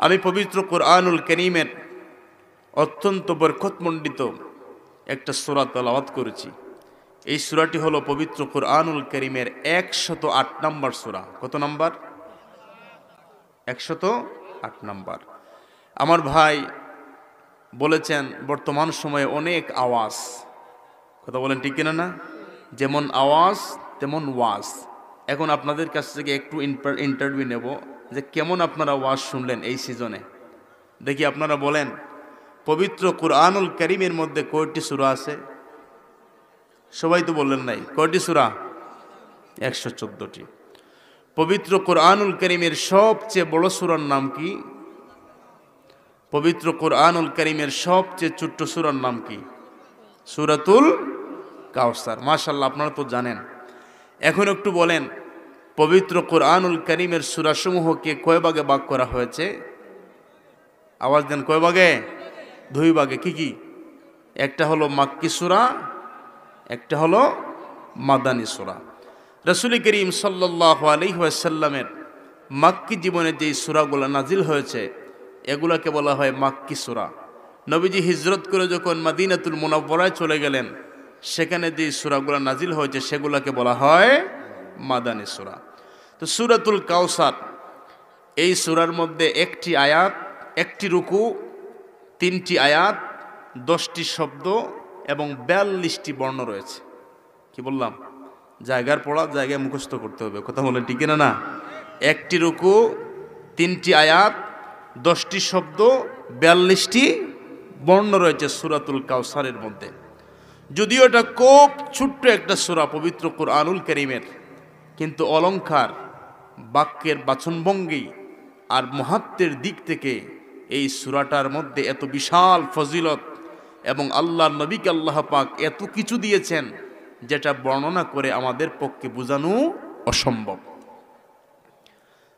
আমি পবিত্র কোরআনুল কারীমের অত্যন্ত বরকতমণ্ডিত একটা সূরা তেলাওয়াত করেছি। এই সূরাটি হলো পবিত্র কোরআনুল কারীমের 108 নম্বর সূরা। কত নম্বর? 108 নম্বর। আমার ভাই বলেছেন বর্তমান সময়ে অনেক আওয়াজ, কথা বলেন ঠিক কিনা না? যেমন আওয়াজ তেমন ওয়াজ। এখন আপনাদের কাছ থেকে একটু ইন্টারভিউ নেব যে কেমন আপনারা ওয়াজ শুনলেন এই সিজনে। দেখি আপনারা বলেন, পবিত্র কোরআনুল কারীমের মধ্যে কয়টি সূরা আছে? সবাই তো বললেন নাই। কয়টি সূরা? 114টি। পবিত্র কোরআনুল কারীমের সবচেয়ে বড় সূরার নাম কি? পবিত্র কোরআনুল কারীমের সবচেয়ে ছোট্ট সূরার নাম কি? সূরাতুল কাউসার। মাশাআল্লাহ, আপনারা তো জানেন। এখন একটু বলেন, পবিত্র কোরআনুল কারীমের সূরাসমূহকে কয় ভাগে ভাগ করা হয়েছে? আওয়াজ দেন, কয় ভাগে? 2 ভাগে। কি কি? একটা হলো মাক্কি সূরা, একটা হলো মাদানী সূরা। রাসূল করিম সাল্লাল্লাহু আলাইহি ওয়াসাল্লামের মাক্কি জীবনে যেই সূরাগুলো নাজিল হয়েছে এগুলোকে বলা হয় মাক্কি সূরা। নবীজি হিজরত করে যখন মদিনাতুল মুনাওয়ারায় চলে গেলেন, সেখানে যে সূরাগুলো নাজিল হয়েছে সেগুলোকে বলা হয় মাদানী সূরা। তো সূরাতুল কাউসার, এই সূরার মধ্যে 1টি আয়াত, 1টি রুকু, 3টি আয়াত, 10টি শব্দ এবং 42টি বর্ণ রয়েছে। কি বললাম? জায়গার পড়া জায়গায় মুখস্থ করতে হবে, কথা বলেন ঠিক কিনা না? 1টি রুকু, 3টি আয়াত, 10টি শব্দ, 42টি বর্ণ রয়েছে সূরাতুল কাউসারের মধ্যে। যদিও এটা খুব ছোট্ট একটা সূরা পবিত্র কোরআনুল কারীমের, কিন্তু অলংকার, বাক্যের বাচনভঙ্গি আর মাহাত্ম্যের দিক থেকে এই সূরাটার মধ্যে এত বিশাল ফজিলত এবং আল্লাহর নবীকে আল্লাহ পাক এত কিছু দিয়েছেন যেটা বর্ণনা করে আমাদের পক্ষে বোঝানো অসম্ভব।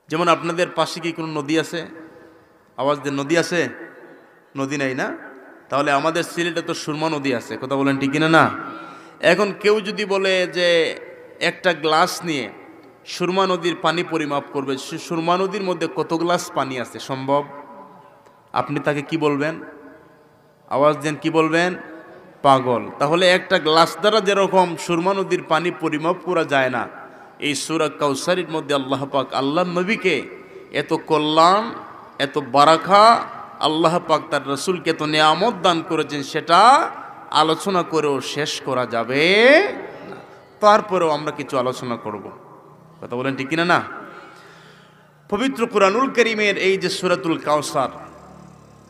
যেমন আপনাদের পাশে কি কোনো নদী আছে? আওয়াজ দেন, নদী আছে? নদী নাই না? তাহলে আমাদের সিলেটে তো সুরমা নদী আছে, কথা বলেন ঠিক কিনা না? এখন কেউ যদি বলে যে একটা গ্লাস নিয়ে সুরমা নদীর পানি পরিমাপ করবে, সুরমা নদীর মধ্যে কত গ্লাস পানি আছে, সম্ভব? আপনি তাকে কি বলবেন? আওয়াজ দেন, কি বলবেন? পাগল। তাহলে একটা গ্লাস দ্বারা যেরকম সুরমা নদীর পানি পরিমাপ করা যায় না, এই সূরা কাউসারের মধ্যে আল্লাহ পাক আল্লাহর নবীকে এত কল্যাণ, এত বারাকা, আল্লাহ পাক তার রাসূলকে এত নিয়ামত দান করেছেন, সেটা আলোচনা করেও শেষ করা যাবে না। তারপরেও আমরা কিছু আলোচনা করব, কথা বলেন ঠিক কিনা না? পবিত্র কোরআনুল কারীমের এই যে সূরাতুল কাউসার,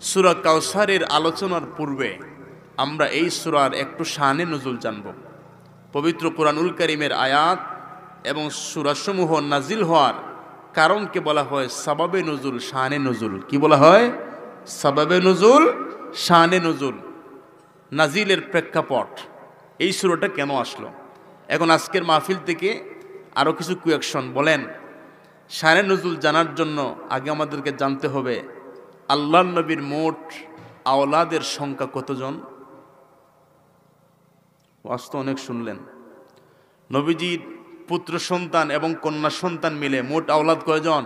সূরা কাউসারের আলোচনার পূর্বে আমরা এই সূরার একটু শানে নুজুল জানব। পবিত্র কোরআনুল কারীমের আয়াত এবং সূরাসমূহ নাজিল হওয়ার কারণকে বলা হয় সাবাবে নুজুল, শানে নুজুল। কি বলা হয়? সাবাবে নুজুল, শানে নুজুল। নাজিলের প্রেক্ষাপট, এই সূরাটা কেন আসলো। এখন আজকের মাহফিল থেকে আরও কিছু কুয়েকশন বলেন। শানে নুজুল জানার জন্য আগে আমাদেরকে জানতে হবে আল্লাহর নবীর মোট আওলাদের সংখ্যা কতজন? ওয়াস্তব অনেক শুনলেন। নবীজির পুত্র সন্তান এবং কন্যা সন্তান মিলে মোট আওলাদ কয়জন?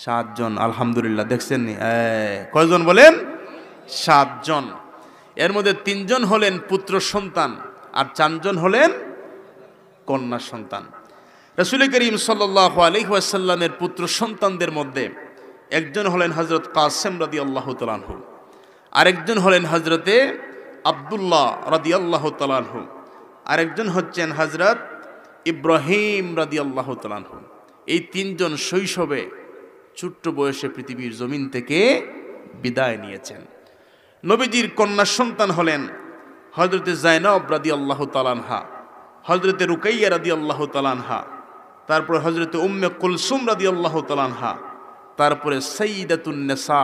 7 জন। আলহামদুলিল্লাহ, দেখছেন নি? কয়জন বলেন? 7 জন। এর মধ্যে 3 জন হলেন পুত্র সন্তান আর 4 জন হলেন কন্যা সন্তান। রাসূল করিম সাল্লাল্লাহু আলাইহি ওয়াসাল্লামের পুত্র সন্তানদের মধ্যে একজন হলেন হযরত কাসেম রাদিয়াল্লাহু তাআলা আনহু, আরেকজন হলেন হযরতে আব্দুল্লাহ রাদিয়াল্লাহু তাআলা আনহু, আরেকজন হচ্ছেন হযরত ইব্রাহিম রাদিয়াল্লাহু তাআলা আনহু। এই 3 জন শৈশবে ছোট্ট বয়সে পৃথিবীর জমিন থেকে বিদায় নিয়েছেন। নবীজির কন্যা সন্তান হলেন হযরতে যায়নব রাদিয়াল্লাহু তাআলা আনহা, হযরতে রুকাইয়া রাদিয়াল্লাহু তাআলা আনহা, তারপরে হযরতে উম্মে কুলসুম রাদিয়াল্লাহু তাআলা আনহা, তারপরে সাইয়্যিদাতুন নিসা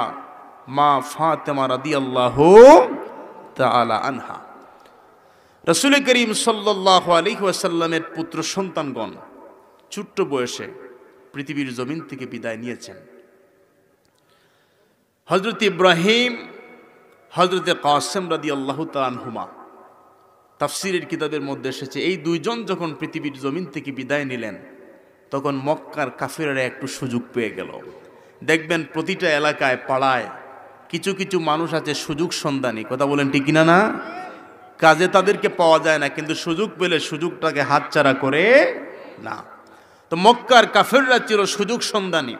মা ফাতেমা রাদিয়াল্লাহু তাআলা আনহা। রাসূল করিম সাল্লাল্লাহু আলাইহি ওয়াসাল্লামের পুত্র সন্তানগণ ছোট্ট বয়সে পৃথিবীর জমিন থেকে বিদায় নিয়েছেন। হযরত ইব্রাহিম, হযরতে কাসেম রাদিয়াল্লাহু তাআলা আনহুমা, তাফসীরের কিতাবের মধ্যে এসেছে এই 2 জন যখন পৃথিবীর জমিন থেকে বিদায় নিলেন তখন মক্কার কাফেররা একটু সুযোগ পেয়ে গেল দেখবেন প্রতিটা এলাকায় পাড়ায় কিছু কিছু মানুষ আছে সুযোগ সন্ধানী, কথা বলেন ঠিক কিনা না? কাজে তাদেরকে পাওয়া যায় না, কিন্তু সুযোগ পেলে সুযোগটাকে হাতছাড়া করে না। তো মক্কার কাফেররা ছিল সুযোগ সন্ধানী,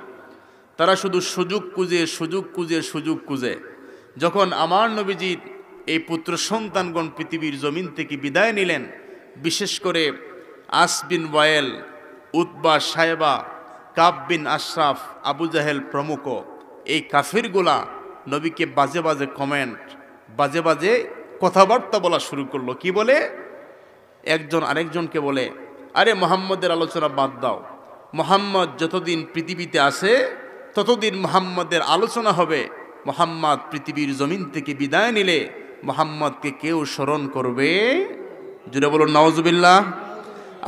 তারা শুধু সুযোগ খুঁজে সুযোগ খুঁজে সুযোগ খুঁজে। যখন আমার নবীজির এই পুত্র সন্তানগণ পৃথিবীর জমিন থেকে বিদায় নিলেন, বিশেষ করে আস বিন ওয়ায়েল, উতবা, সাহেবা, কাব বিন আশরাফ, আবু জাহেল প্রমুখ, এই কাফিরগুলা নবীকে বাজে বাজে কমেন্ট, বাজে বাজে কথাবার্তা বলা শুরু করলো। কি বলে? একজন আরেকজনকে বলে, আরে মোহাম্মদের আলোচনা বাদ দাও, মোহাম্মদ যতদিন পৃথিবীতে আসে ততদিন মোহাম্মদের আলোচনা হবে। মোহাম্মদ পৃথিবীর জমিন থেকে বিদায় নিলে মোহাম্মদকে কেউ স্মরণ করবে? জুড়ে বলুন নাউজুবিল্লাহ।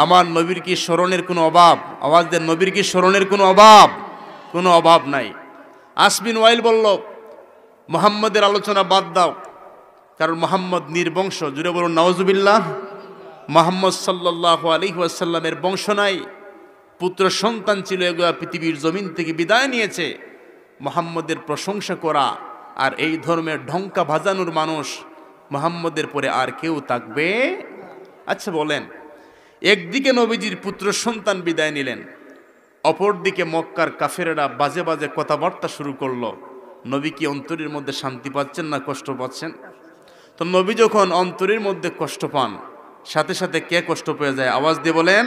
আমার নবীর কি স্মরণের কোনো অভাব? আওয়াজ দেন, নবীর কি স্মরণের কোনো অভাব? কোনো অভাব নাই। আসবিন ওয়াইল বলল, মোহাম্মদের আলোচনা বাদ দাও, কারণ মোহাম্মদ নির্বংশ। জুড়ে বলুন নাউজুবিল্লাহ। মোহাম্মদ সাল্লাল্লাহু আলাইহি ওয়াসাল্লামের বংশ নাই, পুত্র সন্তান ছিল, এগুলা পৃথিবীর জমিন থেকে বিদায় নিয়েছে। মোহাম্মদের প্রশংসা করা আর এই ধর্মের ঢঙ্কা ভাজানোর মানুষ মোহাম্মদের পরে আর কেউ থাকবে? আচ্ছা বলেন, একদিকে নবীজির পুত্র সন্তান বিদায় নিলেন, অপরদিকে মক্কার কাফেরেরা বাজে বাজে কথাবার্তা শুরু করলো। নবী কি অন্তরের মধ্যে শান্তি পাচ্ছেন না কষ্ট পাচ্ছেন? তো নবী যখন অন্তরের মধ্যে কষ্ট পান, সাথে সাথে কে কষ্ট পেয়ে যায়? আওয়াজ দিয়ে বলেন।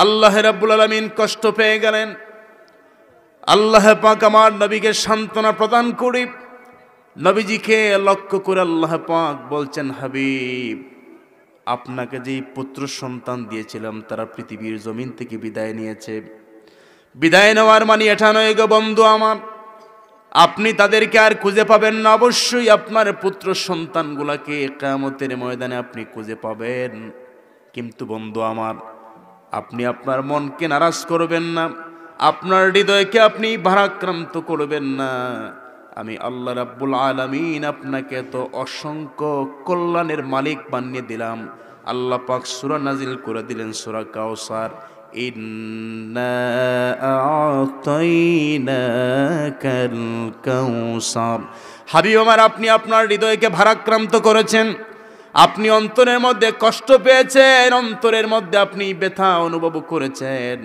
আল্লাহ রাব্বুল আলামিন কষ্ট পেয়ে গেলেন। আল্লাহ পাক আমার নবীকে সান্ত্বনা প্রদান করি, নবীজিকে লক্ষ্য করে আল্লাহ পাক বলছেন, হাবিব, আপনাকে যে পুত্র সন্তান দিয়েছিলাম তারা পৃথিবীর জমিন থেকে বিদায় নিয়েছে। বিদায় নেওয়ার মানে এটা নয় গো বন্ধু আমার, আপনি তাদেরকে আর খুঁজে পাবেন না। অবশ্যই আপনার পুত্র সন্তানগুলাকে কিয়ামতের ময়দানে আপনি খুঁজে পাবেন। কিন্তু বন্ধু আমার, আপনি আপনার মনকে নারাজ করবেন না, আপনার হৃদয়কে আপনি ভারাক্রান্ত করবেন না। আমি আল্লাহ রাব্বুল আলামিন আপনাকে তো অসংখ্য কল্যাণের মালিক বানিয়ে দিলাম। আল্লাহ পাক সূরা নাজিল করে দিলেন, সূরা কাউসার, ইন্না আ'তাইনাকাল কাউসার। হাবিব আমার, আপনি আপনার হৃদয়কে ভারাক্রান্ত করেছেন, আপনি অন্তরের মধ্যে কষ্ট পেয়েছেন, অন্তরের মধ্যে আপনি ব্যথা অনুভব করেছেন।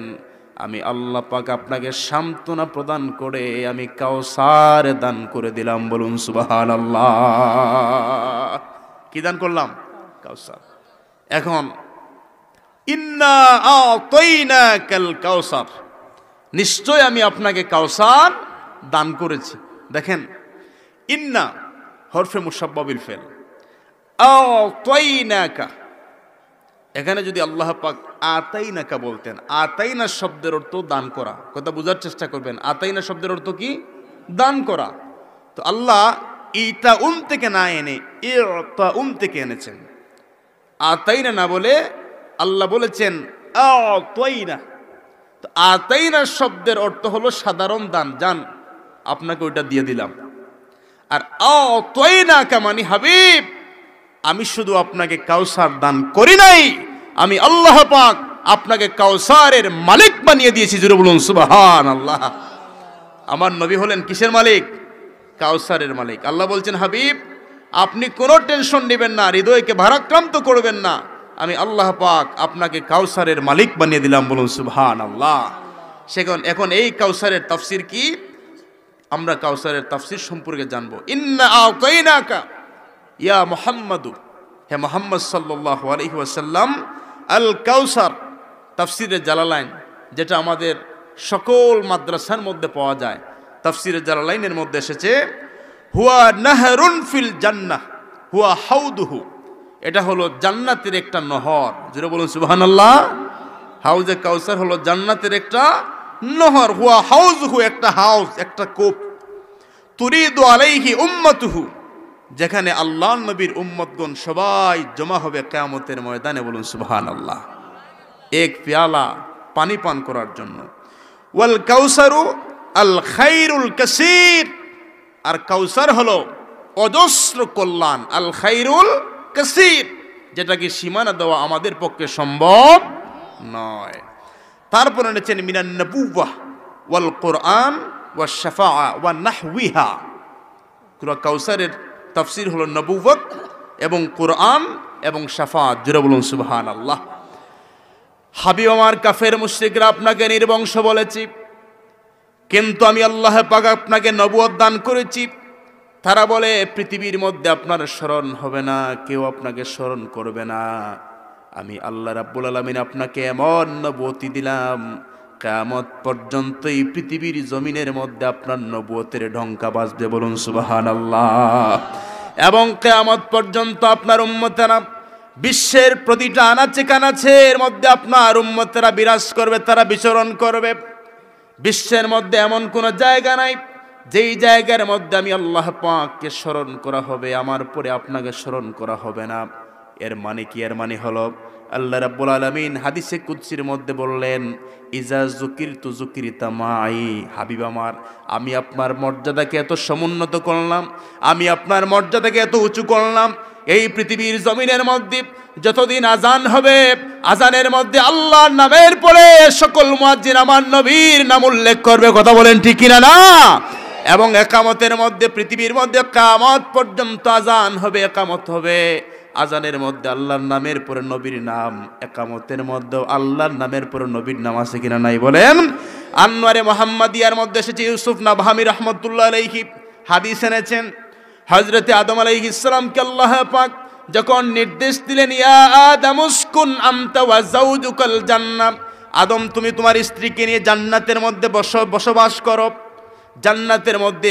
আমি আল্লাহ পাক আপনাকে সান্ত্বনা প্রদান করে আমি কাউসার দান করে দিলাম। বলুন সুবহানাল্লাহ। কি দান করলাম? কাউসার। এখন ইন্না আ'তাইনাকাল কাউসার, নিশ্চয় আমি আপনাকে কাউসার দান করেছি। দেখেন, ইন্না হরফে মুসাব্বা বিল ফেল, আ'তাইনাকা, এখানে যদি আল্লাহ পাক আতাইনাকা বলতেন, আতাইনা শব্দের অর্থ দান করা। কথা বোঝার চেষ্টা করবেন, আতাইনা শব্দের অর্থ কি? দান করা। তো আল্লাহ ইতা থেকে না এনে ইতা থেকে এনেছেন। আতাইনা না বলে আল্লাহ বলেছেন আতাইনা। তো আতাইনা শব্দের অর্থ হলো সাধারণ দান, যান আপনাকে ওইটা দিয়ে দিলাম। আর আতাইনাকা মানে, হাবিব, আমি শুধু আপনাকে কাউসার দান করি নাই, আমি আল্লাহ পাক আপনাকে কাউসারের মালিক বানিয়ে দিয়েছি। জোরে বলুন সুবহানাল্লাহ। আমার নবী হলেন কিসের মালিক? কাউসারের মালিক। আল্লাহ বলছেন, হাবিব, আপনি কোনো টেনশন নেবেন না, হৃদয়কে ভারাক্রান্ত করবেন না, আমি আল্লাহ পাক আপনাকে কাউসারের মালিক বানিয়ে দিলাম। বলুন সুবহানাল্লাহ। এখন এই কাউসারের তাফসীর কি? আমরা কাউসারের তাফসীর সম্পর্কে জানবো। ইন্না আ'তাইনাকা ইয়া মুহাম্মাদু, হে মুহাম্মদ সাল্লাল্লাহু আলাইহি ওয়াসাল্লাম, আল কাউসার, তাফসীরে জালালাইন, যেটা আমাদের সকল মাদ্রাসার মধ্যে পাওয়া যায়, তাফসীরে জালালাইনের মধ্যে এসেছে, হুয়া নাহরুন ফিল জান্নাহ হুয়া হাউদুহু, এটা হলো জান্নাতের একটা নহর। যেটা বলুন সুবহানাল্লাহ। হাউজে কাউসার হলো জান্নাতের একটা নহর, হুয়া হাউজুহু, একটা হাউজ, একটা কূপ, তুরিদু আলাইহি উম্মাতুহু, যেখানে আল্লাহ নবীর উম্মতগণ সবাই জমা হবে কিয়ামতের ময়দানে। বলুন সুবহানাল্লাহ। এক পেয়ালা পানি পান করার জন্য। ওয়াল কাউসারু আল খাইরুল কাসীর, আর কাউসার হলো অজস্র কল্যাণ, আল খাইরুল কাসীর, যেটাকে সীমানা দেওয়া আমাদের পক্ষে সম্ভব নয়। তারপরে এনেছেন মিনান নবুওয়াহ ওয়াল কোরআন ওয়া শাফাআ ওয়া নাহওয়িহা। সূরা কাউসারের তাফসীর হলো নবুয়ত এবং কোরআন এবং শাফাআত। জোরে বলুন সুবহানাল্লাহ। হাবিব আমার, কাফের মুশরিকরা আপনাকে নির্বংশ বলেছি, কিন্তু আমি আল্লাহ পাক আপনাকে নবুয়ত দান করেছি। তারা বলে পৃথিবীর মধ্যে আপনার স্মরণ হবে না, কেউ আপনাকে স্মরণ করবে না। আমি আল্লাহ রাব্বুল আলামিন আপনাকে এমন নবুয়তি দিলাম, কিয়ামত পর্যন্ত এই পৃথিবীর জমিনের মধ্যে আপনার নবুয়তের ঢঙ্কা বাজবে। বলুন সুবহানাল্লাহ। এবং কিয়ামত পর্যন্ত আপনার উম্মতেরা বিশ্বের প্রতিটা আনাচে কানাচে এর মধ্যে আপনার উম্মতেরা বিরাজ করবে, তারা বিচরণ করবে। বিশ্বের মধ্যে এমন কোনো জায়গা নাই যেই জায়গার মধ্যে আমি আল্লাহ পাককে স্মরণ করা হবে, আমার পরে আপনাকে স্মরণ করা হবে না। এর মানে কি? এর মানে হলো আল্লাহ রাব্বুল আলামিন হাদিসে কুদসির মধ্যে বললেন, ইজা যুকিরতু যুকিরতা মাই। হাবিব আমার, আমি আপনার মর্যাদাকে এত সমুন্নত করলাম, আমি আপনার মর্যাদাকে এত উঁচু করলাম, এই পৃথিবীর জমিনের মধ্যে যতদিন আজান হবে, আজানের মধ্যে আল্লাহর নামের পরে সকল মুয়াজ্জিন আমার নবীর নাম উল্লেখ করবে। কথা বলেন ঠিক কিনা না? এবং একামতের মধ্যে পৃথিবীর মধ্যে কিয়ামত পর্যন্ত আজান হবে, একামত হবে, আজানের মধ্যে আল্লাহর নামের পরে নবীর নাম, একামতের মধ্যে আল্লাহর নামের পরে নবীর নাম আছে কিনা নাই বলেন? আনওয়ারে মুহাম্মাদিয়ার মধ্যে এসেছে, ইউসুফ নাবহামি রাহমাতুল্লাহ আলাইহি হাদিস এনেছেন, হযরতে আদম আলাইহিস সালামকে আল্লাহ পাক যখন নির্দেশ দিলেন, ইয়া আদম উসকুন আনতা ওয়া যাওজুকাল জান্নাহ, আদম তুমি তোমার স্ত্রীকে নিয়ে জান্নাতের মধ্যে বসবাস করো। জান্নাতের মধ্যে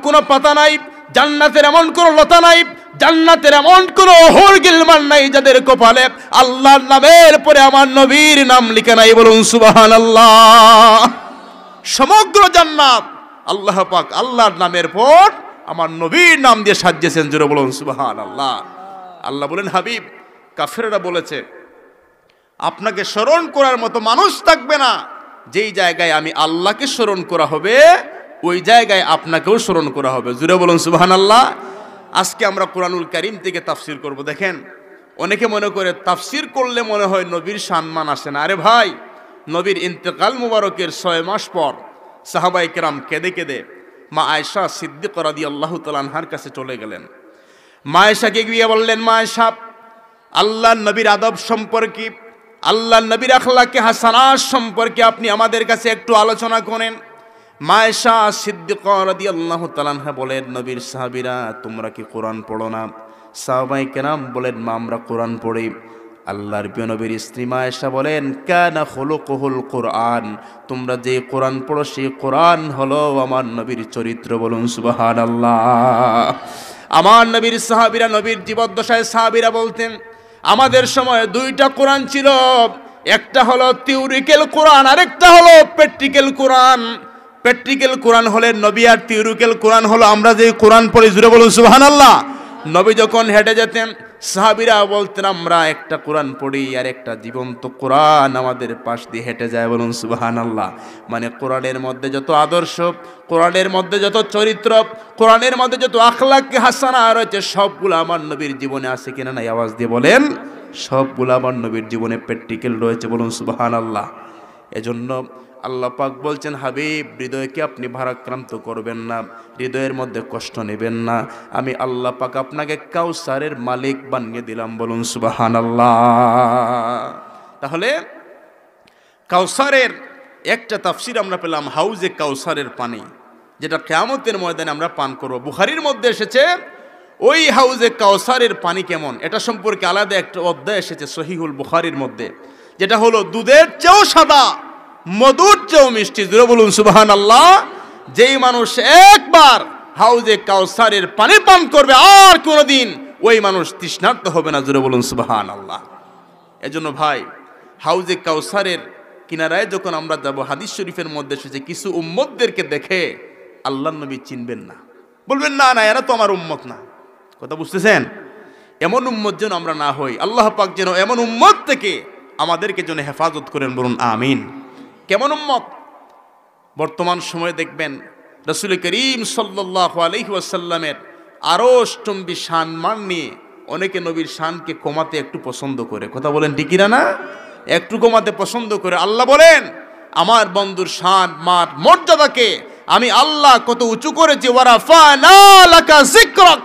কোনো পাতা নাই, জান্নাতের এমন কোনো লতা নাই, জান্নাতের এমন কোনো হুর গিলমান নাই যাদের কপালে আল্লাহর নামের পরে আমার নবীর নাম লিখে নাই। বলুন সুবহানাল্লাহ। সমগ্র জান্নাত আল্লাহ পাক আল্লাহর নামের পর আমার নবীর নাম দিয়ে সাজিয়েছেন। জোরে বলুন সুবহানাল্লাহ। আল্লাহ বলেন, হাবিব, কাফেররা বলেছে আপনাকে স্মরণ করার মতো মানুষ থাকবে না। যেই জায়গায় আমি আল্লাহকে স্মরণ করা হবে, ওই জায়গায় আপনাকেও স্মরণ করা হবে। জোরে বলুন সুবহানাল্লাহ। আজকে আমরা কোরআনুল কারীম থেকে তাফসীর করব। দেখেন, অনেকে মনে করে তাফসীর করলে মনে হয় নবীর সম্মান আসে না। আরে ভাই, নবীর ইন্তেকাল মুবারকের 6 মাস পর সাহাবায়ে কেরাম কেঁদে কেঁদে মা আয়েশা সিদ্দিকা রাদিয়াল্লাহু তাআলা আনহার কাছে চলে গেলেন। মা আয়েশাকে গিয়ে বললেন, মা আয়েশা, আল্লাহর নবীর আদব সম্পর্কে, আল্লাহর নবীর আখলাকে হাসানাত সম্পর্কে আপনি আমাদের কাছে একটু আলোচনা করেন। মা আয়েশা সিদ্দিকা রাদিয়াল্লাহু তাআলা আনহা বলেন, নবীর সাহাবীরা, তোমরা কি কোরআন পড়ো না? সাহাবায়ে কেরাম বলেন, মা আমরা কোরআন পড়ি। আল্লাহর প্রিয় নবীর স্ত্রী মা আয়েশা বলেন, কানা খুলুকুহুল কোরআন, তোমরা যে কোরআন পড়ো সেই কোরআন হলো আমার নবীর চরিত্র। বলুন সুবহানাল্লাহ। আমার নবীর সাহাবীরা, নবীর জীবদ্দশায় সাহাবীরা বলতেন, আমাদের সময় 2টা কোরআন ছিল, একটা হলো থিওরিক্যাল কোরআন, আরেকটা হলো প্র্যাকটিক্যাল কোরআন। প্র্যাকটিক্যাল কোরআন হলে নবী, আর থিওরিক্যাল কোরআন হলো আমরা যে কোরআন পড়ি। জুড়ে বলুন সুবহানাল্লাহ। নবী যখন হেঁটে যেতেন, সাহাবীরা বলতেন আমরা একটা কোরআন পড়ি, আর একটা জীবন্ত কোরআন আমাদের পাশ দিয়ে হেঁটে যায়। বলুন সুবহানাল্লাহ। মানে কোরআনের মধ্যে যত আদর্শ, কোরআনের মধ্যে যত চরিত্র, কোরআনের মধ্যে যত আখলাক হাসানা রয়েছে, সবগুলো আমার নবীর জীবনে আছে কিনা নাই? আওয়াজ দিয়ে বলেন, সবগুলো আমার নবীর জীবনে প্র্যাকটিক্যাল রয়েছে। বলুন সুবহানাল্লাহ। এজন্য আল্লাহ পাক বলছেন, হাবিব, হৃদয়কে আপনি ভারাক্রান্ত করবেন না, হৃদয়ের মধ্যে কষ্ট নেবেন না। আমি আল্লাহ পাক আপনাকে কাউসারের মালিক বানিয়ে দিলাম। বলুন সুবহানাল্লাহ। তাহলে কাউসারের একটা তাফসীর আমরা পেলাম, হাউজে কাউসারের পানি, যেটা কিয়ামতের ময়দানে আমরা পান করব। বুখারীর মধ্যে এসেছে, ওই হাউজে কাউসারের পানি কেমন, এটা সম্পর্কে আলাদা একটা অধ্যায় এসেছে সহিহুল বুখারীর মধ্যে, যেটা হলো দুধের চেয়েও সাদা, মধুর চেয়েও মিষ্টি। জোরে বলুন সুবহানাল্লাহ। যেই মানুষ একবার হাউজে কাউসারের পানি পান করবে, আর কোনোদিন ওই মানুষ তৃষ্ণার্ত হবে না। জোরে বলুন সুবহানাল্লাহ। এজন্য ভাই, হাউজে কাউসারের কিনারায় যখন আমরা যাব, হাদিস শরীফের মধ্যে এসেছে, কিছু উম্মতদেরকে দেখে আল্লাহর নবী চিনবেন না, বলবেন না না, এরা তো আমার উম্মত না। কথা বুঝতেছেন? এমন উম্মত যেন আমরা না হই। আল্লাহ পাক যেন এমন উম্মত থেকে আমাদেরকে যেন হেফাজত করেন। বলুন আমিন। কেমন উম্মত? বর্তমান সময়ে দেখবেন রাসূল করিম সাল্লাল্লাহু আলাইহি ওয়াসাল্লামের আরশচুম্বী সম্মান নিয়ে অনেকে নবীর শানকে কমাতে একটু পছন্দ করে। কথা বলেন ঠিক কিনা না? একটু কমাতে পছন্দ করে। আল্লাহ বলেন, আমার বন্ধুর শান, মান, মর্যাদাকে আমি আল্লাহ কত উঁচু করেছি, ওয়ারাফা'না লাকা যিকরাক,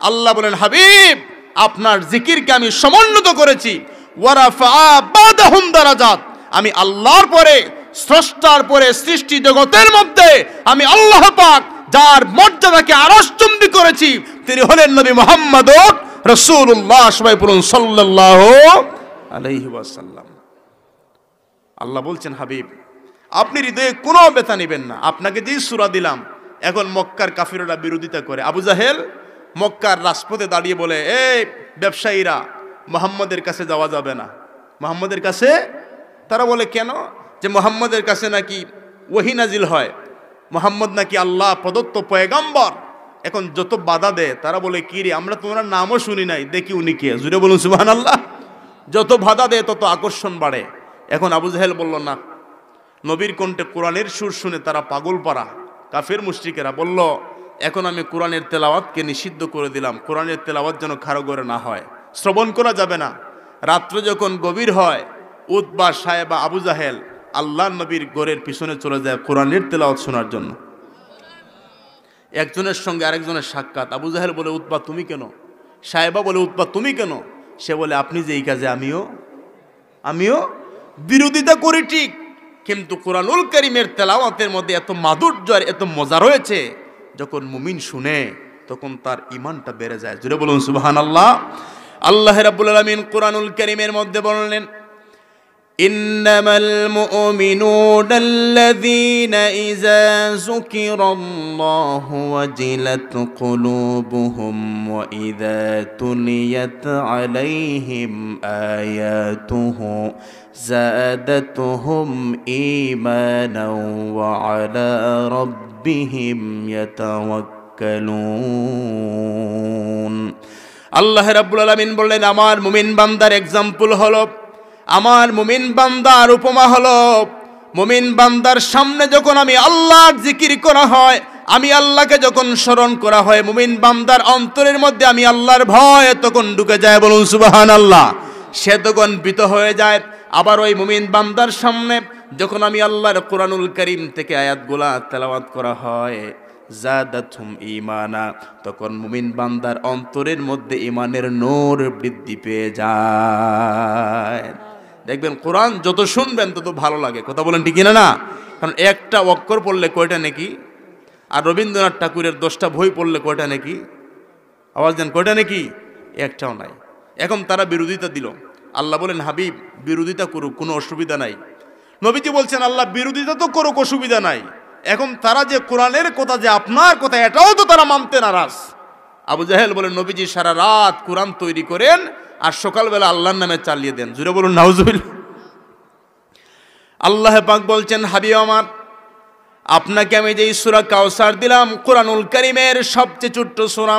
আল্লাহ বলেন হাবিব আপনার জিকিরকে আমি সমুন্নত করেছি। ওয়ারাফা বাদাহুম দারাজাত, আমি আল্লাহর পরে, স্রষ্টার পরে, সৃষ্টি জগতের মধ্যে আমি আল্লাহ পাক যার মর্যাদাকে আরশচুম্বী করেছি তিনি হলেন নবী মুহাম্মদ রাসূলুল্লাহ। সবাই বলুন সাল্লাল্লাহু আলাইহি ওয়াসাল্লাম। আল্লাহ বলছেন হাবিব আপনি হৃদয়ে কোনো ব্যথা নেবেন না। আপনাকে যেই সূরা দিলাম, এখন মক্কার কাফিররা বিরোধিতা করে। আবু জাহেল মক্কার রাজপথে দাঁড়িয়ে বলে, এই ব্যবসায়ীরা মুহাম্মদের কাছে যাওয়া যাবে না, মুহাম্মদের কাছে। তারা বলে কেন? যে মুহাম্মদের কাছে নাকি ওহী নাজিল হয়, মুহাম্মদ নাকি আল্লাহ প্রদত্ত পয়গম্বর। এখন যত বাধা দেয় তারা বলে কি রে, আমরা তোমার নামও শুনি নাই, দেখি উনি কে। জুড়ে বলুন সুবহানাল্লাহ। যত বাধা দেয় তত আকর্ষণ বাড়ে। এখন আবু জাহেল বলল না, নবীর কণ্ঠে কোরআনের সুর শুনে তারা পাগল পারা কাফের মুশরিকেরা বলল, এখন আমি কোরআনের তেলাওয়াতকে নিষিদ্ধ করে দিলাম, কোরআনের তেলাওয়াত যেন কারো ঘরে না হয়, শ্রবণ করা যাবে না। রাত্র যখন গভীর হয়, উতবা, সায়েবা, আবু জাহেল আল্লাহর নবীর ঘরের পিছনে চলে যায় কোরআনের তেলাওয়াত শোনার জন্য। একজনের সঙ্গে আরেকজনের সাক্ষাৎ। আবু জাহেল বলে, উতবা তুমি কেন? সায়েবা বলে, উতবা তুমি কেন? সে বলে, আপনি যে এই কাজে আমিও বিরোধিতা করি ঠিক, কিন্তু কোরআনুল কারীমের তেলাওয়াতের মধ্যে এত মাধুর্য আর এত মজা রয়েছে, যখন মুমিন শুনে তখন তার ঈমানটা বেড়ে যায়। জুড়ে বলুন সুবহানাল্লাহ। আল্লাহ রাব্বুল আলামিন কোরআনুল কারীমের মধ্যে বললেন, ইন্নামাল মুমিনুনা আল্লাযীনা ইযা যুকিরাল্লাহু ওয়াজিলাত কুলুবুহুম ওয়া ইযা তুলিয়াত আলাইহিম আয়াতুহু যাদাতুহুম ঈমানাও ওয়া আলা রাব্বিহিম ইয়াতাওয়াক্কালুন। আল্লাহ রাব্বুল আলামিন বললেন, আমার মুমিন বান্দার এক্সাম্পল হলো, আমার মুমিন বান্দার উপমা হলো, মুমিন বান্দার সামনে যখন আমি আল্লাহর জিকির করা হয়, আমি আল্লাহকে যখন স্মরণ করা হয়, মুমিন বান্দার অন্তরের মধ্যে আমি আল্লাহর ভয় তখন ঢুকে যায়। বলুন সুবহানাল্লাহ। সে তখন ভীত হয়ে যায়। আবার ওই মুমিন বান্দার সামনে যখন আমি আল্লাহর কোরআনুল কারীম থেকে আয়াতগুলা তেলাওয়াত করা হয়, যাদাতুহুম ঈমানা, তখন মুমিন বান্দার অন্তরের মধ্যে ঈমানের নূর বৃদ্ধি পেয়ে যায়। দেখবেন কোরআন যত শুনবেন তত ভালো লাগে। কথা বলেন ঠিক না? কারণ একটা অক্ষর পড়লে কয়টা নাকি, আর রবীন্দ্রনাথ ঠাকুরের 10টা বই পড়লে কয়টা নাকি? আওয়াজ দেন, কয়টা নাকি? একটাও নাই। এখন তারা বিরোধিতা দিল। আল্লাহ বলেন, হাবিব বিরোধিতা করুক, কোনো অসুবিধা নাই। নবীজি বলছেন, আল্লাহ বিরোধিতা তো করুক, অসুবিধা নাই। এখন তারা যে কোরআনের কথা, যে আপনার কথা, এটাও তো তারা মানতে নারাজ। আবু জাহেল বলেন, নবীজি সারা রাত কোরআন তৈরি করেন আর সকালবেলা আল্লাহর নামে চালিয়ে দেন। জুড়ে বলুন নাউজুবিল্লাহ। আল্লাহ পাক বলছেন, হাবিব আমার, আপনাকে আমি যেই সূরা কাউসার দিলাম, কোরআনুল কারীমের সবচেয়ে ছোট্ট সূরা,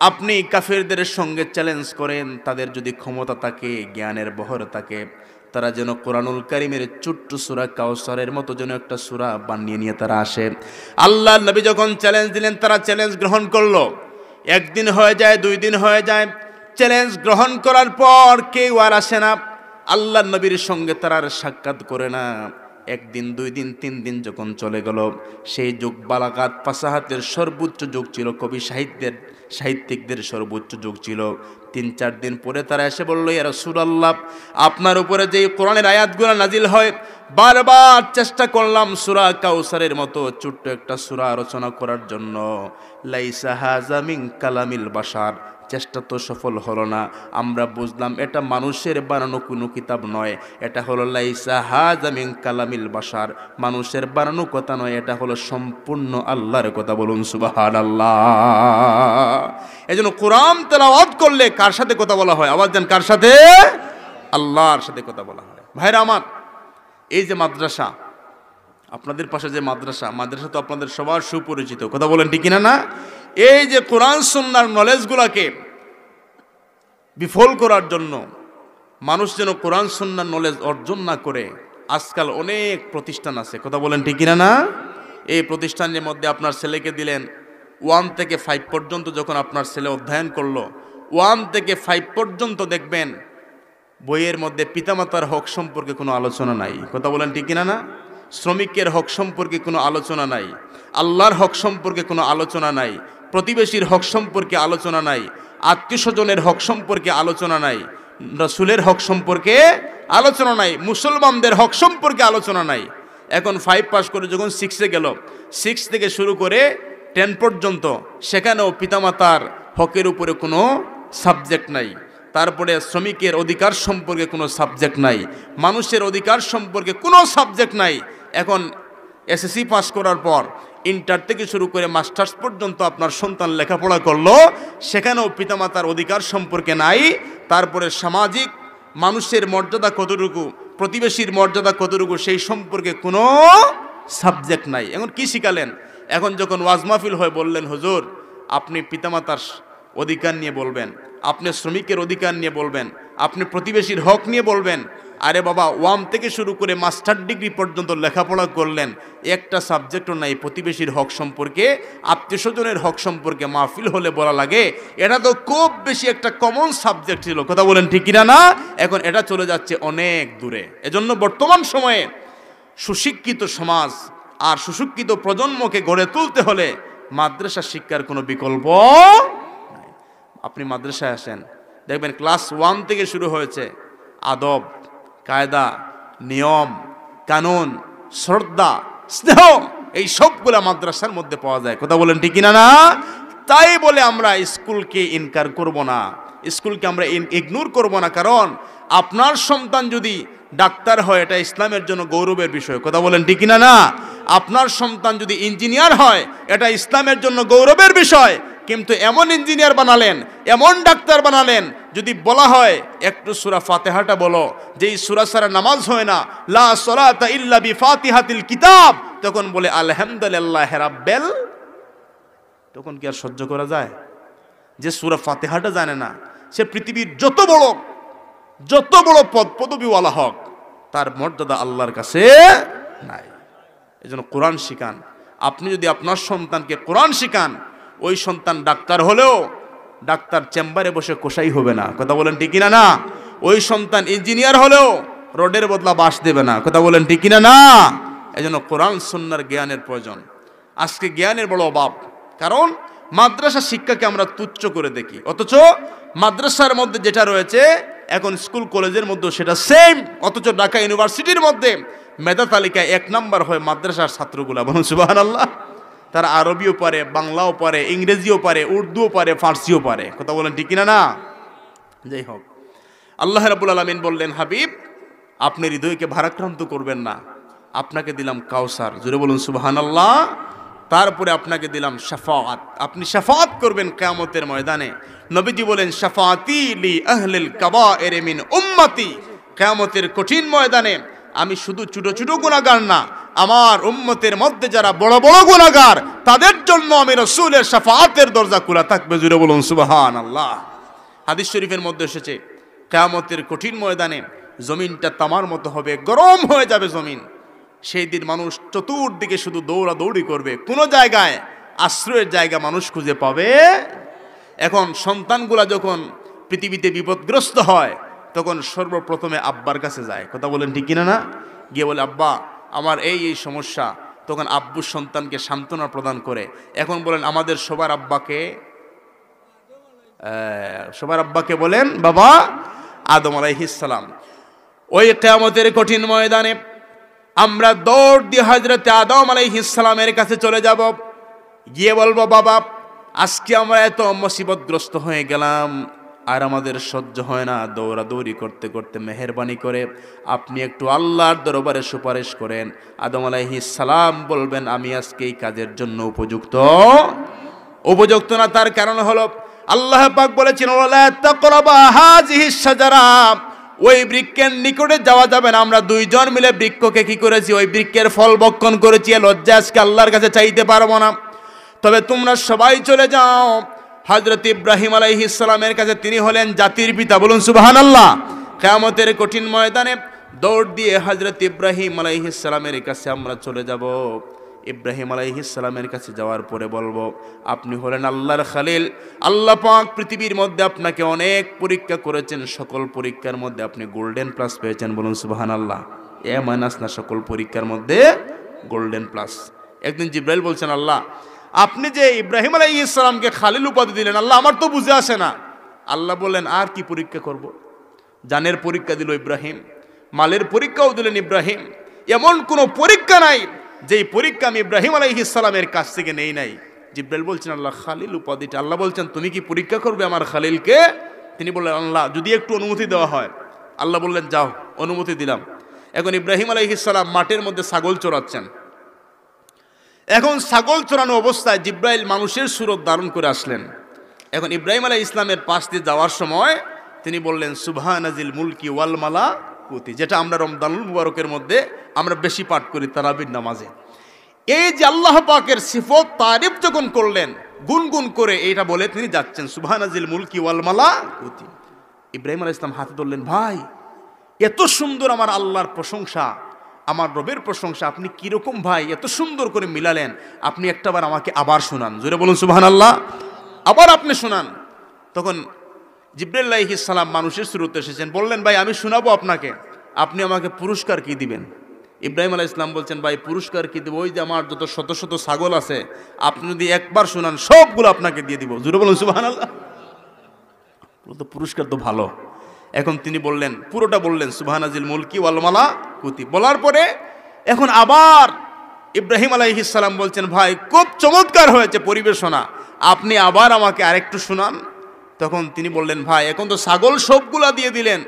আপনি কাফেরদের সঙ্গে চ্যালেঞ্জ করেন, তাদের যদি ক্ষমতা থাকে, জ্ঞানের বহর থাকে, তারা যেন কোরআনুল কারীমের ছোট্ট সূরা কাউসারের মতো যেন একটা সূরা বানিয়ে নিয়ে তারা আসে। আল্লাহ নবী যখন চ্যালেঞ্জ দিলেন, তারা চ্যালেঞ্জ গ্রহণ করলো। একদিন হয়ে যায়, 2 দিন হয়ে যায়, চ্যালেঞ্জ গ্রহণ করার পর কেউ আর আসে না, আল্লাহ নবীর সঙ্গে তারা আর সাক্ষাৎ করে না। 1 দিন, 2 দিন, 3 দিন যখন চলে গেল, সেই যুগ বালাগাত ফাসাহাতের সর্বোচ্চ যুগ ছিল, কবি সাহিত্যিকদের সর্বোচ্চ যুগ ছিল। 3-4 দিন পরে তারা এসে বলল, ইয়া রাসূলুল্লাহ, আপনার উপরে যে কোরআনের আয়াতগুলো নাজিল হয়, বারবার চেষ্টা করলাম সূরা কাউসারের মতো ছোট্ট একটা সূরা রচনা করার জন্য, লাইসা হাযা মিন কালামিল বাশার, চেষ্টা তো সফল হলো না। আমরা বুঝলাম এটা মানুষের বানানো কোনো কিতাব নয়, এটা হলো লাইসা হাযা মিন কালামিল বাশার, মানুষের বানানো কথা নয়, এটা হলো সম্পূর্ণ আল্লাহর কথা। বলুন সুবহানাল্লাহ। এজন্য কোরআন তেলাওয়াত করলে কার সাথে কথা বলা হয়? আওয়াজ দেন, কার সাথে? আল্লাহর সাথে কথা বলা হয়। ভাইরা আমার, এই যে মাদ্রাসা, আপনাদের পাশে যে মাদ্রাসা তো আপনাদের সবার সুপরিচিত। কথা বলেন ঠিক কিনা না? এই যে কোরআন সুন্নাহর নলেজগুলোকে বিফল করার জন্য, মানুষ যেন কোরআন সুন্নাহর নলেজ অর্জন না করে, আজকাল অনেক প্রতিষ্ঠান আছে। কথা বলেন ঠিক কিনা না? এই প্রতিষ্ঠানের মধ্যে আপনার ছেলেকে দিলেন, 1 থেকে 5 পর্যন্ত যখন আপনার ছেলে অধ্যয়ন করলো, 1 থেকে 5 পর্যন্ত দেখবেন বইয়ের মধ্যে পিতামাতার হক সম্পর্কে কোনো আলোচনা নাই। কথা বলেন ঠিক কিনা না? শ্রমিকের হক সম্পর্কে কোনো আলোচনা নাই, আল্লাহর হক সম্পর্কে কোনো আলোচনা নাই, প্রতিবেশীর হক সম্পর্কে আলোচনা নাই, আত্মীয় স্বজনের হক সম্পর্কে আলোচনা নাই, রাসূলের হক সম্পর্কে আলোচনা নাই, মুসলমানদের হক সম্পর্কে আলোচনা নাই। এখন 5 পাস করে যখন 6-এ গেল, 6 থেকে শুরু করে 10 পর্যন্ত সেখানেও পিতামাতার হকের উপরে কোনো সাবজেক্ট নাই। তারপরে শ্রমিকের অধিকার সম্পর্কে কোনো সাবজেক্ট নাই, মানুষের অধিকার সম্পর্কে কোনো সাবজেক্ট নাই। এখন এসএসসি পাস করার পর ইন্টার থেকে শুরু করে মাস্টার্স পর্যন্ত আপনার সন্তান লেখাপড়া করলো, সেখানেও পিতামাতার অধিকার সম্পর্কে নাই। তারপরে সামাজিক মানুষের মর্যাদা কতটুকু, প্রতিবেশীর মর্যাদা কতটুকু, সেই সম্পর্কে কোনো সাবজেক্ট নাই। এখন কি শিখালেন? এখন যখন ওয়াজ মাহফিল হয়ে বললেন, হুজুর আপনি পিতামাতার অধিকার নিয়ে বলবেন, আপনি শ্রমিকের অধিকার নিয়ে বলবেন, আপনি প্রতিবেশীর হক নিয়ে বলবেন। আরে বাবা, 1 থেকে শুরু করে মাস্টার ডিগ্রি পর্যন্ত লেখাপড়া করলেন, একটা সাবজেক্টও নাই প্রতিবেশীর হক সম্পর্কে, আত্মীয় স্বজনের হক সম্পর্কে মাহফিল হলে বলা লাগে। এটা তো খুব বেশি একটা কমন সাবজেক্ট ছিল, কথা বলেন ঠিক কিনা না? এখন এটা চলে যাচ্ছে অনেক দূরে। এজন্য বর্তমান সময়ে সুশিক্ষিত সমাজ আর সুশিক্ষিত প্রজন্মকে গড়ে তুলতে হলে মাদ্রাসা শিক্ষার কোনো বিকল্প নাই। আপনি মাদ্রাসায় আসেন, দেখবেন ক্লাস 1 থেকে শুরু হয়েছে আদব, কায়দা, নিয়ম, কানুন, শ্রদ্ধা, স্নেহ, এই সবগুলা মাদ্রাসার মধ্যে পাওয়া যায়, কথা বলেন ঠিক কিনা না? তাই বলে আমরা স্কুলকে ইনকার করব না, স্কুলকে আমরা ইগনোর করব না। কারণ আপনার সন্তান যদি ডাক্তার হয়, এটা ইসলামের জন্য গৌরবের বিষয়, কথা বলেন ঠিক কিনা না? আপনার সন্তান যদি ইঞ্জিনিয়ার হয়, এটা ইসলামের জন্য গৌরবের বিষয়। কিন্তু এমন ইঞ্জিনিয়ার বানালেন, এমন ডাক্তার বানালেন, যদি বলা হয় একটু সূরা ফাতিহাটা বলো, যেই সূরা ছাড়া নামাজ হয় না, লা সালাতা ইল্লা বিফাতিহাতিল কিতাব, তখন বলে আলহামদুলিল্লাহি রাব্বিল, তখন কি আর সহ্য করা যায়? যে সূরা ফাতিহাটা জানে না, সে পৃথিবীর যত বড় পদ পদবিওয়ালা হোক, তার মর্যাদা আল্লাহর কাছে নাই। এজন্য কোরআন শিখান। আপনি যদি আপনার সন্তানকে কোরআন শিখান, ওই সন্তান ডাক্তার হলেও ডাক্তার চেম্বারে বসে কষাই হবে না, কথা বলেন ঠিক কিনা না? ওই সন্তান ইঞ্জিনিয়ার হলেও রোডের বদলা বাঁশ দেবে না, কথা বলেন ঠিক কিনা না? এজন্য কোরআন সুন্নাহর জ্ঞানের প্রয়োজন। আজকে জ্ঞানের বড় অভাব, কারণ মাদ্রাসা শিক্ষাকে আমরা তুচ্ছ করে দেখি, অথচ মাদ্রাসার মধ্যে যেটা রয়েছে এখন স্কুল কলেজের মধ্যে সেটা সেম। অথচ ঢাকা ইউনিভার্সিটির মধ্যে মেধা তালিকায় 1 নম্বর হয় মাদ্রাসার ছাত্রগুলা, বলুন সুবহানাল্লাহ। তারা আরবিও পারে, বাংলাও পারে, ইংরেজিও পারে, উর্দুও পারে, ফার্সিও পারে, কথা বলেন ঠিক কিনা না? যাই হোক, আল্লাহ রাব্বুল আলামিন বললেন, হাবিব আপনি হৃদয়কে ভারাক্রান্ত করবেন না, আপনাকে দিলাম কাউসার, জোরে বলুন সুবহানাল্লাহ। তারপরে আপনাকে দিলাম শাফাআত, আপনি শাফাআত করবেন কিয়ামতের ময়দানে। নবীজি বলেন, শাফাআতি লি আহলিল কাবায়ের মিন উম্মতি, কিয়ামতের কঠিন ময়দানে আমি শুধু ছোট ছোট গুনাহগার না, আমার উম্মতের মধ্যে যারা বড় বড় গুনাহগার, তাদের জন্য আমি রাসূলের শাফাআতের দরজা খোলা থাকবে, জোরে বলুন সুবহানাল্লাহ। হাদিস শরীফের মধ্যে এসেছে, কিয়ামতের কঠিন ময়দানে জমিনটা তামার মতো হবে, গরম হয়ে যাবে জমিন। সেই দিন মানুষ চতুর্দিকে শুধু দৌড়াদৌড়ি করবে, কোনো জায়গায় আশ্রয়ের জায়গা মানুষ খুঁজে পাবে। এখন সন্তানগুলা যখন পৃথিবীতে বিপদগ্রস্ত হয়, তখন সর্বপ্রথমে আব্বার কাছে যায়, কথা বলেন ঠিক কিনা না? গিয়ে বলে, আব্বা আমার এই সমস্যা। তখন আব্বু সন্তানকে সান্ত্বনা প্রদান করে। এখন বলেন আমাদের সবার আব্বাকে বলেন বাবা আদম আলাইহিস সালাম। ওই কিয়ামতের কঠিন ময়দানে আমরা দৌড় দিয়ে হযরত আদম আলাইহিস সালামের কাছে চলে যাব, গিয়ে বলবো, বাবা আজকে আমরা এত মুসিবতগ্রস্ত হয়ে গেলাম, আর আমাদের সহ্য হয় না, দৌড়াদৌড়ি করতে করতে মেহেরবানি করে আপনি একটু আল্লাহর দরবারে সুপারিশ করেন। আদম আলাইহিস সালাম বলবেন, আমি আজকে এই কাজের জন্য উপযুক্ত না। তার কারণ হলো আল্লাহ পাক বলেছেন, ওয়ালা তাকরাবা হাযিহিস শাজারা, ওই বৃক্ষের নিকটে যাওয়া যাবে না। আমরা 2 জন মিলে বৃক্ষকে কি করেছি? ওই বৃক্ষের ফল ভক্ষণ করেছি। লজ্জা আজকে আল্লাহর কাছে চাইতে পারবো না। তবে তোমরা সবাই চলে যাও হযরত ইব্রাহিম আলাইহিস সালামের কাছে, তিনি হলেন জাতির পিতা, বলুন সুবহানাল্লাহ। কিয়ামতের কঠিন ময়দানে দৌড় দিয়ে হযরত ইব্রাহিম আলাইহিস সালামের কাছে আমরা চলে যাব। ইব্রাহিম আলাইহিস সালামের কাছে যাওয়ার পরে বলবো, আপনি হলেন আল্লাহর খলিল, আল্লাহ পাক পৃথিবীর মধ্যে আপনাকে অনেক পরীক্ষা করেছেন, সকল পরীক্ষার মধ্যে আপনি গোল্ডেন প্লাস পেয়েছেন, বলুন সুবহানাল্লাহ। এ মাইনাস না, সকল পরীক্ষার মধ্যে গোল্ডেন প্লাস। একদিন জিব্রাইল বলছেন, আল্লাহ আপনি যে ইব্রাহিম আলাইহিস সালামকে খালিল উপাধি দিলেন, আল্লাহ আমার তো বুঝে আসে না। আল্লাহ বললেন, আর কি পরীক্ষা করব? জানের পরীক্ষা দিল ইব্রাহিম, মালের পরীক্ষাও দিলেন ইব্রাহিম। এমন কোনো পরীক্ষা নাই যেই পরীক্ষা আমি ইব্রাহিম আলাইহিস সালামের কাছ থেকে নেই নাই। জিব্রাইল বলছেন, আল্লাহ খালিল উপাধিটা, আল্লাহ বলছেন তুমি কি পরীক্ষা করবে আমার খালিলকে? তিনি বললেন, আল্লাহ যদি একটু অনুমতি দেওয়া হয়। আল্লাহ বললেন, যাও, অনুমতি দিলাম। এখন ইব্রাহিম আলাইহিস সালাম মাঠের মধ্যে ছাগল চড়াচ্ছেন। এখন ছাগল চড়ানো অবস্থায় জিব্রাইল মানুষের সুরত ধারণ করে আসলেন। এখন ইব্রাহিম আলাইহিস ইসলামের পাশ দিয়ে যাওয়ার সময় তিনি বললেন, সুবহানাজিল মুলকি ওয়াল মালাকুতি, যেটা আমরা রমজানুল মুবারকের মধ্যে আমরা বেশি পাঠ করি তারাবির নামাজে। এই যে আল্লাহ পাকের সিফত তারিফ যখন করলেন গুনগুন করে, এইটা বলে তিনি যাচ্ছেন, সুবহানাজিল মুলকি ওয়াল মালাকুতি। ইব্রাহিম আলাইহিস সালাম হাতে ধরলেন, ভাই এত সুন্দর আমার আল্লাহর প্রশংসা, আমার রবের প্রশংসা, আপনি কিরকম ভাই এত সুন্দর করে মিলালেন, আপনি একটাবার আমাকে আবার শোনান, জোরে বলুন সুবহানাল্লাহ, আবার আপনি শোনান। তখন জিবরাইল আলাইহিস সালাম মানুষের সুরতে এসেছেন, বললেন, ভাই আমি শোনাবো আপনাকে, আপনি আমাকে পুরস্কার কি দিবেন? ইব্রাহিম আলাইহিস সালাম বলছেন, ভাই পুরস্কার কি দেব? ওই যে আমার যত শত শত ছাগল আছে, আপনি যদি একবার শোনান সবগুলো আপনাকে দিয়ে দিব, জোরে বলুন সুবহানাল্লাহ। তো পুরস্কার তো ভালো। এখন তিনি বললেন, পুরোটা বললেন, সুবহানাজিল মুলকি ওয়াল মালাকুতি। বলার পরে এখন আবার ইব্রাহিম আলাইহিস সালাম বলছেন, ভাই খুব চমৎকার হয়েছে পরিবেশনা, আপনি আবার আমাকে আরেকটু শোনান। তখন তিনি বললেন, ভাই এখন তো ছাগল সবগুলা দিয়ে দিলেন,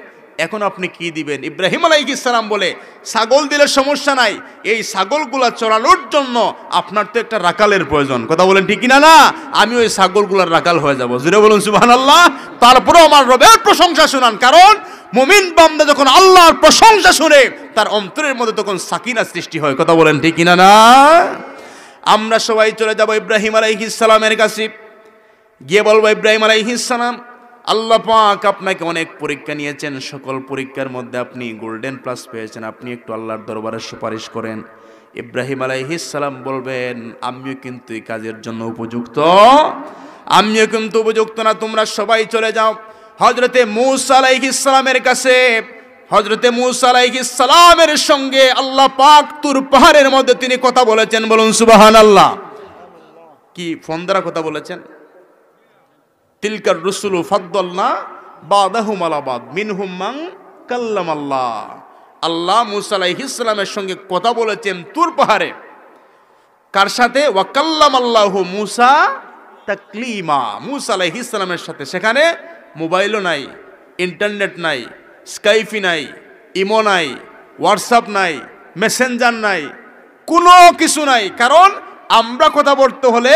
এখন আপনি কি দিবেন? ইব্রাহিম আলাইহিস সালাম বলে, ছাগল দিলে সমস্যা নাই, এই ছাগলগুলা চড়ানোর জন্য আপনার তো একটা রাকালের প্রয়োজন। কথা বলেন ঠিক কিনা? না, আমি ওই ছাগলগুলার রাকাল হয়ে যাব, জোরে বলুন সুবহানাল্লাহ। তারপরে আমার রবের প্রশংসা শোনান, কারণ মুমিন বান্দা যখন আল্লাহর প্রশংসা শুনে তার অন্তরের মধ্যে তখন সাকিনা সৃষ্টি হয়। কথা বলেন ঠিক কিনা? না, আমরা সবাই চলে যাব ইব্রাহিম আলাইহিস সালামের কাছে, গিয়ে বলবো, ইব্রাহিম আলাইহিস সালাম, আল্লাহ পাক আপনাকে অনেক পরীক্ষা নিয়েছেন, সকল পরীক্ষার মধ্যে আপনি গোল্ডেন প্লাস পেয়েছেন, আপনি একটু আল্লাহর দরবারে সুপারিশ করেন। ইব্রাহিম আলাইহিস সালাম বলবেন, আমিও কিন্তু এই কাজের জন্য উপযুক্ত, আমিও কিন্তু উপযুক্ত না, তোমরা সবাই চলে যাও হযরতে মূসা আলাইহিস সালামের কাছে। হযরতে মূসা আলাইহিস সালামের সঙ্গে আল্লাহ পাক তুর পাহাড়ের মধ্যে তিনি কথা বলেছেন, বলুন সুবহানাল্লাহ। কি ফোন দ্বারা কথা বলেছেন? তিলকার রুসুলু ফাদ্দালনা বাদাহুম আলা বাদ মিনহুম মান কাল্লামাল্লাহ। আল্লাহ মূসা আলাইহিস সালামের সঙ্গে কথা বলেছেন তুর পাহাড়ে, কার সাথে? ওয়া কাল্লামাল্লাহু মূসা তাকলিমা, মূসা আলাইহিস সালামের সাথে। সেখানে মোবাইলও নাই, ইন্টারনেট নাই, স্কাইপি নাই, ইমো নাই, হোয়াটসঅ্যাপ নাই, মেসেঞ্জার নাই, কোনো কিছু নাই। কারণ আমরা কথা বলতে হলে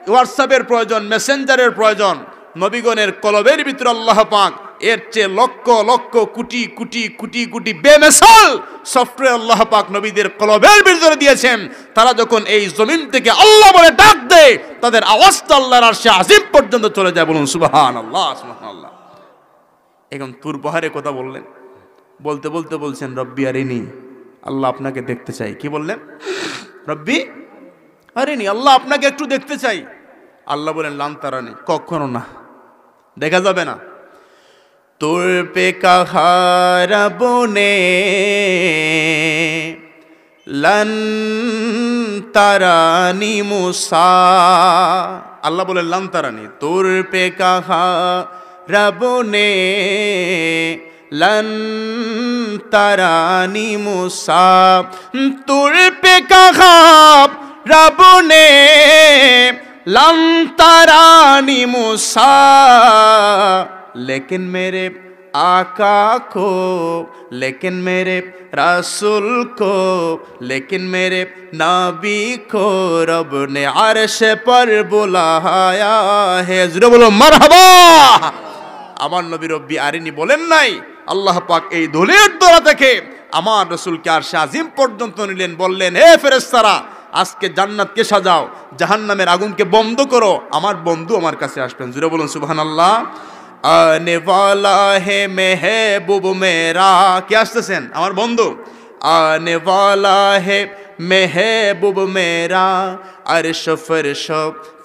হোয়াটসঅ্যাপের প্রয়োজন, মেসেঞ্জারের প্রয়োজন। নবীগণের কলবের ভিতরে আল্লাহ পাক এর চেয়ে লক্ষ লক্ষ কোটি কোটি কোটি কোটি বেমিসাল সফটওয়্যার আল্লাহ পাক নবীদের কলবের ভিতরে দিয়েছেন। তারা যখন এই জমিন থেকে আল্লাহ বলে ডাক দেয়, তাদের আওয়াজটা আল্লাহর আরশে আজিম পর্যন্ত চলে যায়, বলুন সুবহানাল্লাহ সুবহানাল্লাহ। এখন তুর পাহাড়ে কথা বললেন, বলতে বলতে বলছেন, রব্বি আরিনি, আল্লাহ আপনাকে দেখতে চাই। কি বললেন? রব্বি আরিনি, আল্লাহ আপনাকে একটু দেখতে চাই। আল্লাহ বলেন, লান তারানি, কখনো না, দেখা যাবে না। তোর পে কাহারা বনে লান তারানি মুসা, আল্লাহ বলেন লান তারানি, তোর পে কাহারা বনে লান তারানি মুসা, তোর পে কাহারা বনে लम तारानी मूसा, लेकिन मेरे आका को, लेकिन मेरे रसूल को, लेकिन मेरे नबी को रब ने अर्श पर बुलाया है। जरूर बोलो मरहबा। আমার নবী রব্বি আরিনি বলেন নাই, আল্লাহ পাক এই ধুলির দোলা থেকে আমার রাসূলকে আরশে আজিম পর্যন্ত নিলেন, বললেন, হে ফেরেশতারা, আজকে জান্নাতকে সাজাও, জাহান্নামের আগুনকে বন্ধ করো, আমার বন্ধু আমার কাছে আসবেন। জোরে বলুন সুবহানাল্লাহ। আনে ওয়ালা হে মেহবুব মেরা, কে আসতেছেন? আমার বন্ধু। আনে ওয়ালা হে মেহবুব মেরা, আরশ ফরশ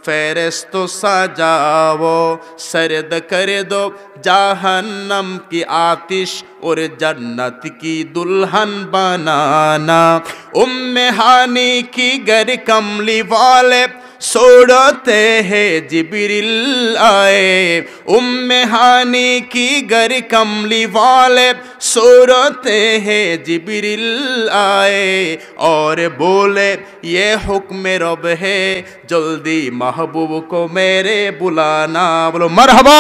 फेरिस्तो सजाओ, सर्द कर दो जहन्नम की आतिश और जन्नत की दुल्हन बनाना। उम्मे हानी की गर कमली वाले सोड़ते हैं जिब्रील आए, उम्मे हानी की गर कमली वाले सोड़ते हैं जिब्रील आए, और बोले ये हुक्म रब है जल्दी महबूब को मेरे बुलाना। बोलो मरहबा।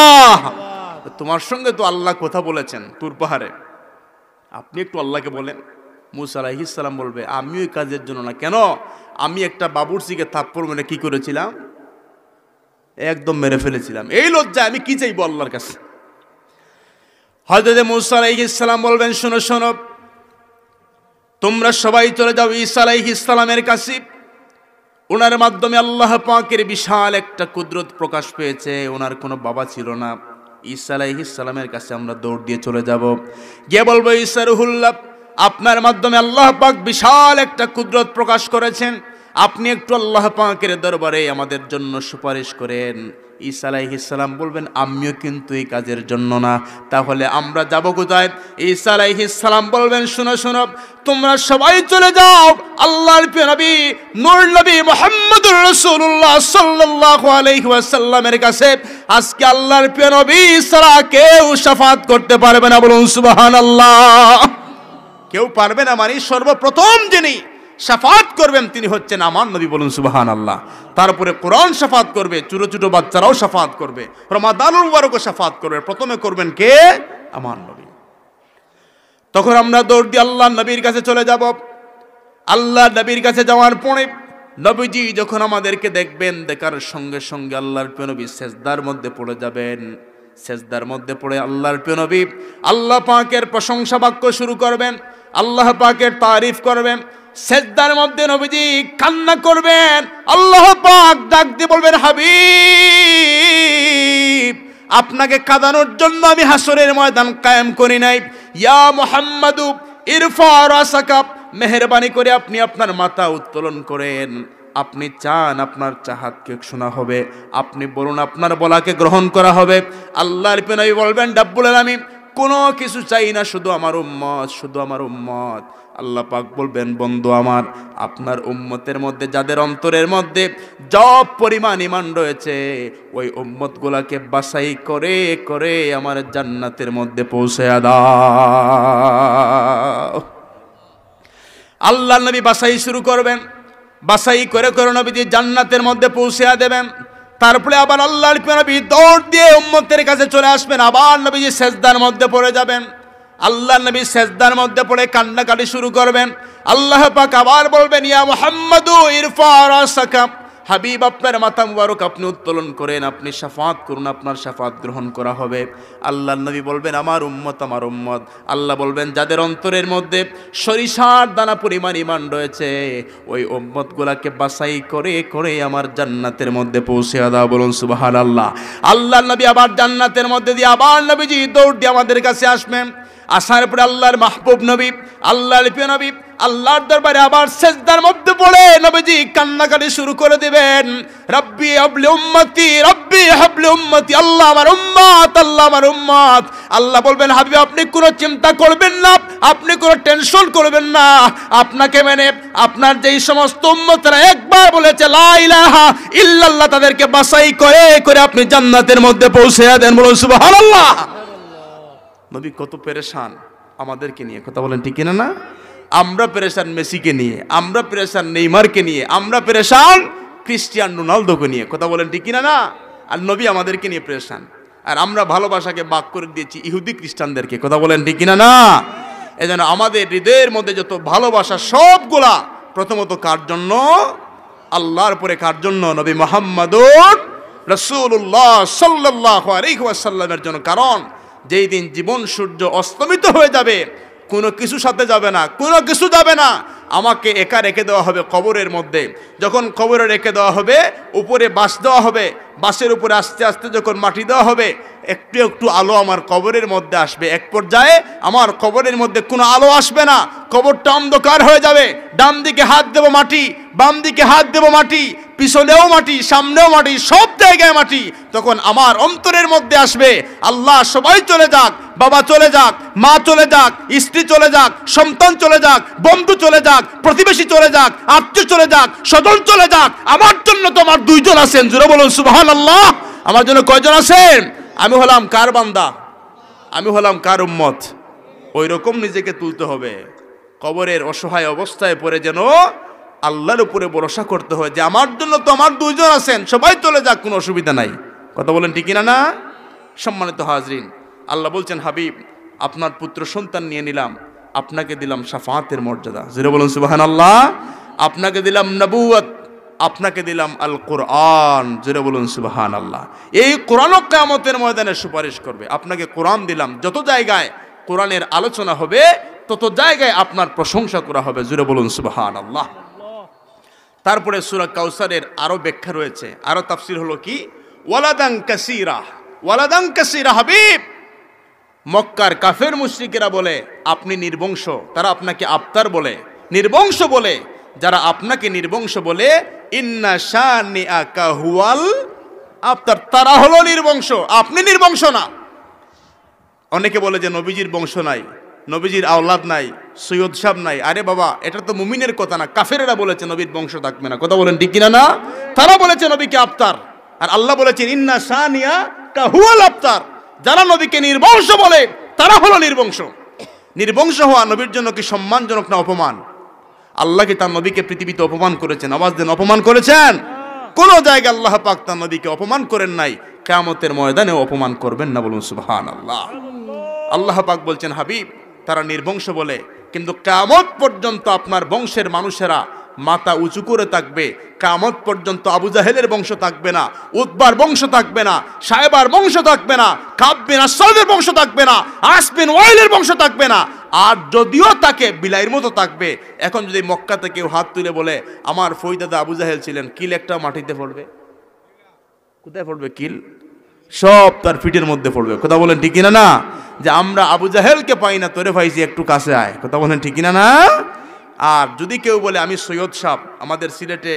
তোমার সঙ্গে তো আল্লাহ কথা বলেছেন তুর পাহাড়ে, আপনি একটু আল্লাহকে বলেন। মুসা আলাইহিস সালাম বলবে আমি ওই কাজের জন্য না, কেন? আমি একটা বাবুর্চিকে থাপ্পড় মেরে কি করেছিলাম? একদম মেরে ফেলেছিলাম। এই লজ্জায় আমি কি চাইবো আল্লাহর কাছে? হযরত মুসা আলাইহিস সালাম বলবেন শোনো শোনো, তোমরা সবাই চলে যাও ঈসা আলাইহিস সালামের কাছে। ওনার মাধ্যমে আল্লাহ পাকের বিশাল একটা কুদরত প্রকাশ পেয়েছে। ওনার কোনো বাবা ছিল না। ঈসা আলাইহিস সালামের কাছে আমরা দৌড় দিয়ে চলে যাব, গিয়ে বলবো ঈসা রুহুল্লাহ, আপনার মাধ্যমে আল্লাহ পাক বিশাল একটা কুদরত প্রকাশ করেছেন, আপনি একটু আল্লাহ পাকের দরবারে আমাদের জন্য সুপারিশ করেন। ঈসা আলাইহিস সালাম বলবেন আমিও কিন্তু এই কাজের জন্য না, তাহলে আমরা যাব কোথায়? ঈসা আলাইহিস সালাম বলবেন শোনো শোনো, তোমরা সবাই চলে যাও আল্লাহর প্রিয় নবী নূর নবী মুহাম্মদুর রাসূলুল্লাহ সাল্লাল্লাহু আলাইহি ওয়াসাল্লামের কাছে। আজকে আল্লাহর প্রিয় নবী ছাড়া কেউ শাফাত করতে পারবে না, বলুন সুবহানাল্লাহ। কেউ পারবে না মানে সর্বপ্রথম যিনি শাফাত করবেন তিনি হচ্ছেন আমার নবী, বলুন সুবহানাল্লাহ। তারপরে কোরআন শাফাত করবে, ছোট ছোট বাচ্চারাও শাফাত করবে, রমাদানুল মুবারকও শাফাত করবে, প্রথমে করবেন কে? আমার নবী। তখন আমরা দৌড় দিয়ে আল্লাহ নবীর কাছে চলে যাব। আল্লাহ নবীর কাছে যাওয়ার পরে নবীজি যখন আমাদেরকে দেখবেন, দেখার সঙ্গে সঙ্গে আল্লাহর প্রিয় নবী সেজদার মধ্যে পড়ে যাবেন। সেজদার মধ্যে পড়ে আল্লাহর প্রিয় নবী আল্লাহ পাকের প্রশংসা বাক্য শুরু করবেন, আল্লাহ পাকের তারিফ করবেন। সেজদার মধ্যে নবীজি কান্না করবেন, আল্লাহ পাক ডাক দিয়ে বলবেন হাবিব, আপনাকে কাঁদানোর জন্য আমি হাসরের ময়দান কায়েম করি নাই। ইয়া মুহাম্মাদু ইরফা রাসাকা, মেহেরবানি করে আপনি আপনার মাথা উত্তোলন করেন। আপনি চান আপনার চাহাতকে শোনা হবে, আপনি বলুন আপনার বলাকে গ্রহণ করা হবে। আল্লাহর প্রিয় নবী বলবেন রব্বুল আলামিন কোনো কিছু চাই না, শুধু আমার উম্মত, শুধু আমার উম্মত। আল্লাহ পাক বলবেন বন্ধু আমার, আপনার উম্মতের মধ্যে যাদের অন্তরের মধ্যে যব পরিমাণ ঈমান রয়েছে, ওই উম্মতগুলোকে বাছাই করে করে আমার জান্নাতের মধ্যে পৌঁছে দাও। আল্লাহ নবী বাছাই শুরু করবেন, বাছাই করে করে নবীজি জান্নাতের মধ্যে পৌঁছে দেবেন। তারপরে আবার আল্লাহর নবী দৌড় দিয়ে উম্মতের কাছে চলে আসবেন, আবার নবীজি সেজদার মধ্যে পড়ে যাবেন। আল্লাহ নবী সেজদার মধ্যে পড়ে কান্নাকাটি শুরু করবেন। আল্লাহ পাক আবার বলবেন ইয়া মুহাম্মাদু ইরফা রাসাকা, হাবিব আপনার মাথা মুবারক আপনি উত্তোলন করেন, আপনি শাফাত করুন, আপনার শাফাত গ্রহণ করা হবে। আল্লাহ নবী বলবেন আমার উম্মত, আমার উম্মত। আল্লাহ বলবেন যাদের অন্তরের মধ্যে সরিষার দানা পরিমাণ ঈমান রয়েছে, ওই উম্মতগুলাকে বাছাই করে করে আমার জান্নাতের মধ্যে পৌঁছে দাও, বলুন সুবহানাল্লাহ। আল্লাহ নবী আবার জান্নাতের মধ্যে দিয়ে আবার নবীজি দৌড় দিয়ে আমাদের কাছে আসবেন। আসার পরে আল্লাহর মাহবুব নবী, আল্লাহর প্রিয় নবী আল্লাহর দরবারে আবার সেজদার মধ্যে পড়ে নবীজি কান্নাকাটি শুরু করে দিবেন, রব্বি হাবলি উম্মতি, রব্বি হাবলি উম্মতি, আল্লাহ আমার উম্মত, আল্লাহ আমার উম্মত। আল্লাহ বলবেন হাবিব আপনি কোনো চিন্তা করবেন না, আপনি কোনো টেনশন করবেন না, আপনাকে মানে আপনার যেই সমস্ত উম্মতরা একবার বলেছে লা ইলাহা ইল্লাল্লাহ, তাদেরকে বাছাই করে করে আপনি জান্নাতের মধ্যে পৌঁছে দেন, বলুন সুবহানাল্লাহ। নবী কত পেরেশান আমাদেরকে নিয়ে, কথা বলেন ঠিক কিনা না? আমরা পেরেশান মেসিকে নিয়ে, আমরা পেরেশান নেইমারকে নিয়ে, আমরা পেরেশান ক্রিস্টিয়ানো রোনালদোকে নিয়ে, কথা বলেন ঠিক কিনা না? আর নবী আমাদেরকে নিয়ে পেরেশান, আর আমরা ভালোবাসাকে বাক করে দিয়েছি ইহুদি খ্রিস্টানদেরকে, কথা বলেন ঠিক কিনা না? এজন্য আমাদের হৃদয়ের মধ্যে যত ভালোবাসা সবগুলা প্রথমত কার জন্য? আল্লাহর পরে কার জন্য? নবী মুহাম্মদুর রাসূলুল্লাহ সাল্লাল্লাহু আলাইহি ওয়াসাল্লামের জন্য। কারণ যেই দিন জীবন সূর্য অস্তমিত হয়ে যাবে, কোনো কিছু সাথে যাবে না, কোনো কিছু যাবে না, আমাকে একা রেখে দেওয়া হবে কবরের মধ্যে। যখন কবরে রেখে দেওয়া হবে, উপরে বাঁশ দেওয়া হবে, বাঁশের উপরে আস্তে আস্তে যখন মাটি দেওয়া হবে, একটু একটু আলো আমার কবরের মধ্যে আসবে। এক পর্যায়ে আমার কবরের মধ্যে কোনো আলো আসবে না, কবরটা অন্ধকার হয়ে যাবে। ডান দিকে হাত দেব মাটি, বাম দিকে হাত দেব মাটি, পিছনেও মাটি, সামনেও মাটি, সব জায়গায় মাটি। তখন আমার অন্তরের মধ্যে আসবে, আল্লাহ সবাই চলে যাক, বাবা চলে যাক, মা চলে যাক, স্ত্রী চলে যাক, সন্তান চলে যাক, বন্ধু চলে যাক, প্রতিবেশী চলে যাক, আত্মীয় চলে যাক, স্বজন চলে যাক, আমার জন্য তো আমার দুইজন আছেন। জোরে বলুন সুবহানাল্লাহ। আমার জন্য কয়জন আছেন? আমি হলাম কার বান্দা? আমি হলাম কার উম্মত? ওই রকম নিজেকে তুলতে হবে। কবরের অসহায় অবস্থায় পড়ে যেন আল্লাহর উপরে ভরসা করতে হয় যে আমার জন্য তো আমার দুইজন আছেন, সবাই চলে যাক, কোনো অসুবিধা নাই। কথা বলেন ঠিক না? সম্মানিত হাজরিন, আল্লাহ বলছেন, হাবিব আপনার পুত্র সন্তান নিয়ে নিলাম, আপনাকে দিলাম শাফাআতের মর্যাদা। জোরে বলুন সুবহানাল্লাহ। আপনাকে দিলাম নবুয়ত, আপনাকে দিলাম আল কোরআন। জোরে বলুন সুবহানাল্লাহ। এই কোরআনও কিয়ামতের ময়দানে সুপারিশ করবে। আপনাকে কোরআন দিলাম, যত জায়গায় কোরআনের আলোচনা হবে তত জায়গায় আপনার প্রশংসা করা হবে। জোরে বলুন সুবহানাল্লাহ। তারপরে সূরা কাউসারের আরো ব্যাখ্যা রয়েছে, আরো তাফসীর হলো কি, ওয়ালাদান কাসীরা। ওয়ালাদান কাসীরা হাবিব, মক্কার কাফের মুশরিকেরা বলে আপনি নির্বংশ, তারা আপনাকে আবতার বলে, নির্বংশ বলে। যারা আপনাকে নির্বংশ বলে, ইন্না শানিআকা হুয়াল আবতার, তারা হলো নির্বংশ, আপনি নির্বংশ না। অনেকে বলে যে নবীজির বংশ নাই, নবীজির আওলাদ নাই, সৈয়দ সাহেব নাই। আরে বাবা, এটা তো মুমিনের কথা না, কাফেরেরা বলেছে নবীর বংশ থাকবে না। কথা বলেন ঠিক কিনা? না, তারা বলেছে নবীকে আবতার, আর আল্লাহ বলেছেন ইন্না শানিআকা হুয়াল আবতার। যারা নবীকে নির্বংশ বলে তারা হলো নির্বংশ। নির্বংশ হওয়া নবীর জন্য কি সম্মানজনক না অপমান? আল্লাহ কি তার নবীকে পৃথিবীতে অপমান করেছেন? আওয়াজ দেন, অপমান করেছেন? কোন জায়গায় আল্লাহ পাক তার নবীকে অপমান করেন নাই, কিয়ামতের ময়দানেও অপমান করবেন না। বলুন সুবহানাল্লাহ। আল্লাহ পাক বলছেন, হাবিব তারা নির্বংশ বলে, কিন্তু কিয়ামত পর্যন্ত আপনার বংশের মানুষেরা মাথা উঁচু করে থাকবে। কিয়ামত পর্যন্ত আবু জাহেলের বংশ থাকবে না, উতবার বংশ থাকবে না, সায়েবার বংশ থাকবে না, কাব বিন আসসাদের বংশ থাকবে না, আস বিন ওয়াইলের বংশ থাকবে না। আর যদিও তাকে বিলাইয়ের মতো থাকবে। এখন যদি মক্কা থেকে কেউ হাত তুলে বলে আমার ফৈদাদা আবু জাহেল ছিলেন, কিল একটা মাটিতে পড়বে। কোথায় পড়বে কিল? সব তার পিঠের মধ্যে পড়বে। কথা বলেন ঠিক কিনা? না, যে আমরা আবু জাহেলকে পাই না, তোরে পাইছি, একটু কাছে আয়। কথা বলেন ঠিক কিনা? না। আর যদি কেউ বলে আমি সৈয়দ সাহেব, আমাদের সিলেটে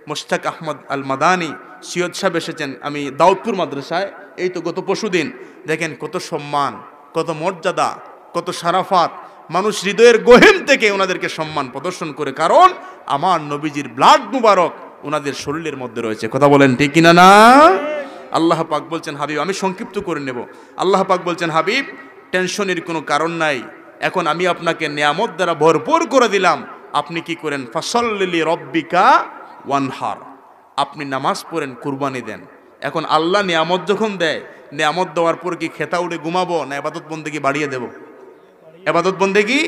মুশতাক আহমদ আল মাদানী সৈয়দ সাহেব এসেছেন, আমি দাউদপুর মাদ্রাসায়, এই তো গত পরশুদিন, দেখেন কত সম্মান, কত মর্যাদা, কত শারাফাত, মানুষ হৃদয়ের গহীন থেকে ওনাদেরকে সম্মান প্রদর্শন করে, কারণ আমার নবীজির ব্লাড মুবারক ওনাদের শরীরের মধ্যে রয়েছে। কথা বলেন ঠিক কিনা? না। আল্লাহ পাক বলছেন, হাবিব আমি সংক্ষিপ্ত করে নেব। আল্লাহ পাক বলছেন, হাবিব টেনশনের কোনো কারণ নাই, এখন আমি আপনাকে নিয়ামত দ্বারা ভরপুর করে দিলাম, আপনি কি করেন, ফাসাল্লি রব্বিকা ওয়ানহার, আপনি নামাজ পড়েন, কুরবানি দেন। এখন আল্লাহ নিয়ামত যখন দেয়, নিয়ামত দেওয়ার পর কি খেতা উড়ে ঘুমাবো না ইবাদত বন্দেগী বাড়িয়ে দেব? ইবাদত বন্দেগী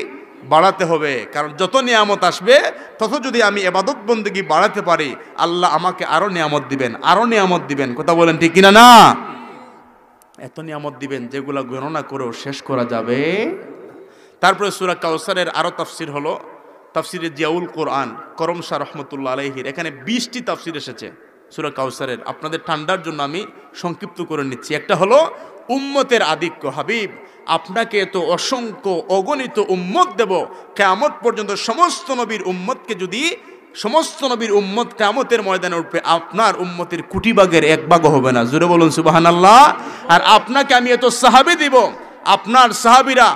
বাড়াতে হবে, কারণ যত নিয়ামত আসবে তত যদি আমি ইবাদত বন্দেগী বাড়াতে পারি, আল্লাহ আমাকে আরো নিয়ামত দিবেন, আরো নিয়ামত দিবেন। কথা বলেন ঠিক কিনা? না, এত নিয়ামত দিবেন যেগুলো গণনা করেও শেষ করা যাবে। তারপরে সূরা কাউসারের আরো তাফসীর হলো তাফসিরে জিয়াউল কোরআন করম শাহ রহমতুল্লাহ আলাইহির, এখানে 20টি তাফসীর এসেছে সূরা কাউসারের। আপনাদের ঠান্ডার জন্য আমি সংক্ষিপ্ত করে নিচ্ছি। একটা হলো উম্মতের আধিক্য, হাবিব আপনাকে তো অসংখ্য অগণিত উম্মত দেব, কিয়ামত পর্যন্ত সমস্ত নবীর উম্মতকে যদি সমস্ত নবীর উম্মত কিয়ামতের ময়দানে উঠবে, আপনার উম্মতের কোটি ভাগের এক ভাগও হবে না। জোরে বলুন সুবহানাল্লাহ। আর আপনাকে আমি এত সাহাবী দিব, আপনার সাহাবীরা,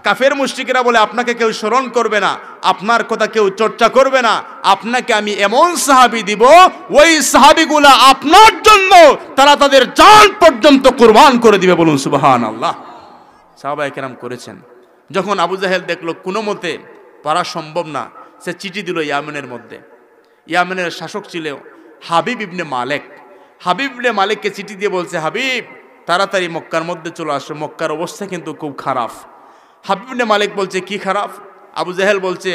কাফের মুশরিকেরা বলে আপনাকে কেউ স্মরণ করবে না, আপনার কথা কেউ চর্চা করবে না, আপনাকে আমি এমন সাহাবী দিব, ওই সাহাবীগুলা আপনার জন্য তারা তাদের জান পর্যন্ত কুরবান করে দিবে। বলুন সুবহানাল্লাহ। সাহাবায়ে কেরাম করেছেন। যখন আবু জাহেল দেখলো কোনো মতে পারা সম্ভব না, সে চিঠি দিল ইয়ামেনের মধ্যে। ইয়ামেনের শাসক ছিল হাবিব ইবনে মালিক। হাবিব ইবনে মালিককে চিঠি দিয়ে বলছে, হাবিব তাড়াতাড়ি মক্কার মধ্যে চলে আসো, মক্কার অবস্থা কিন্তু খুব খারাপ। হাবিব ইবনে মালিক বলছে কি খারাপ? আবু জাহেল বলছে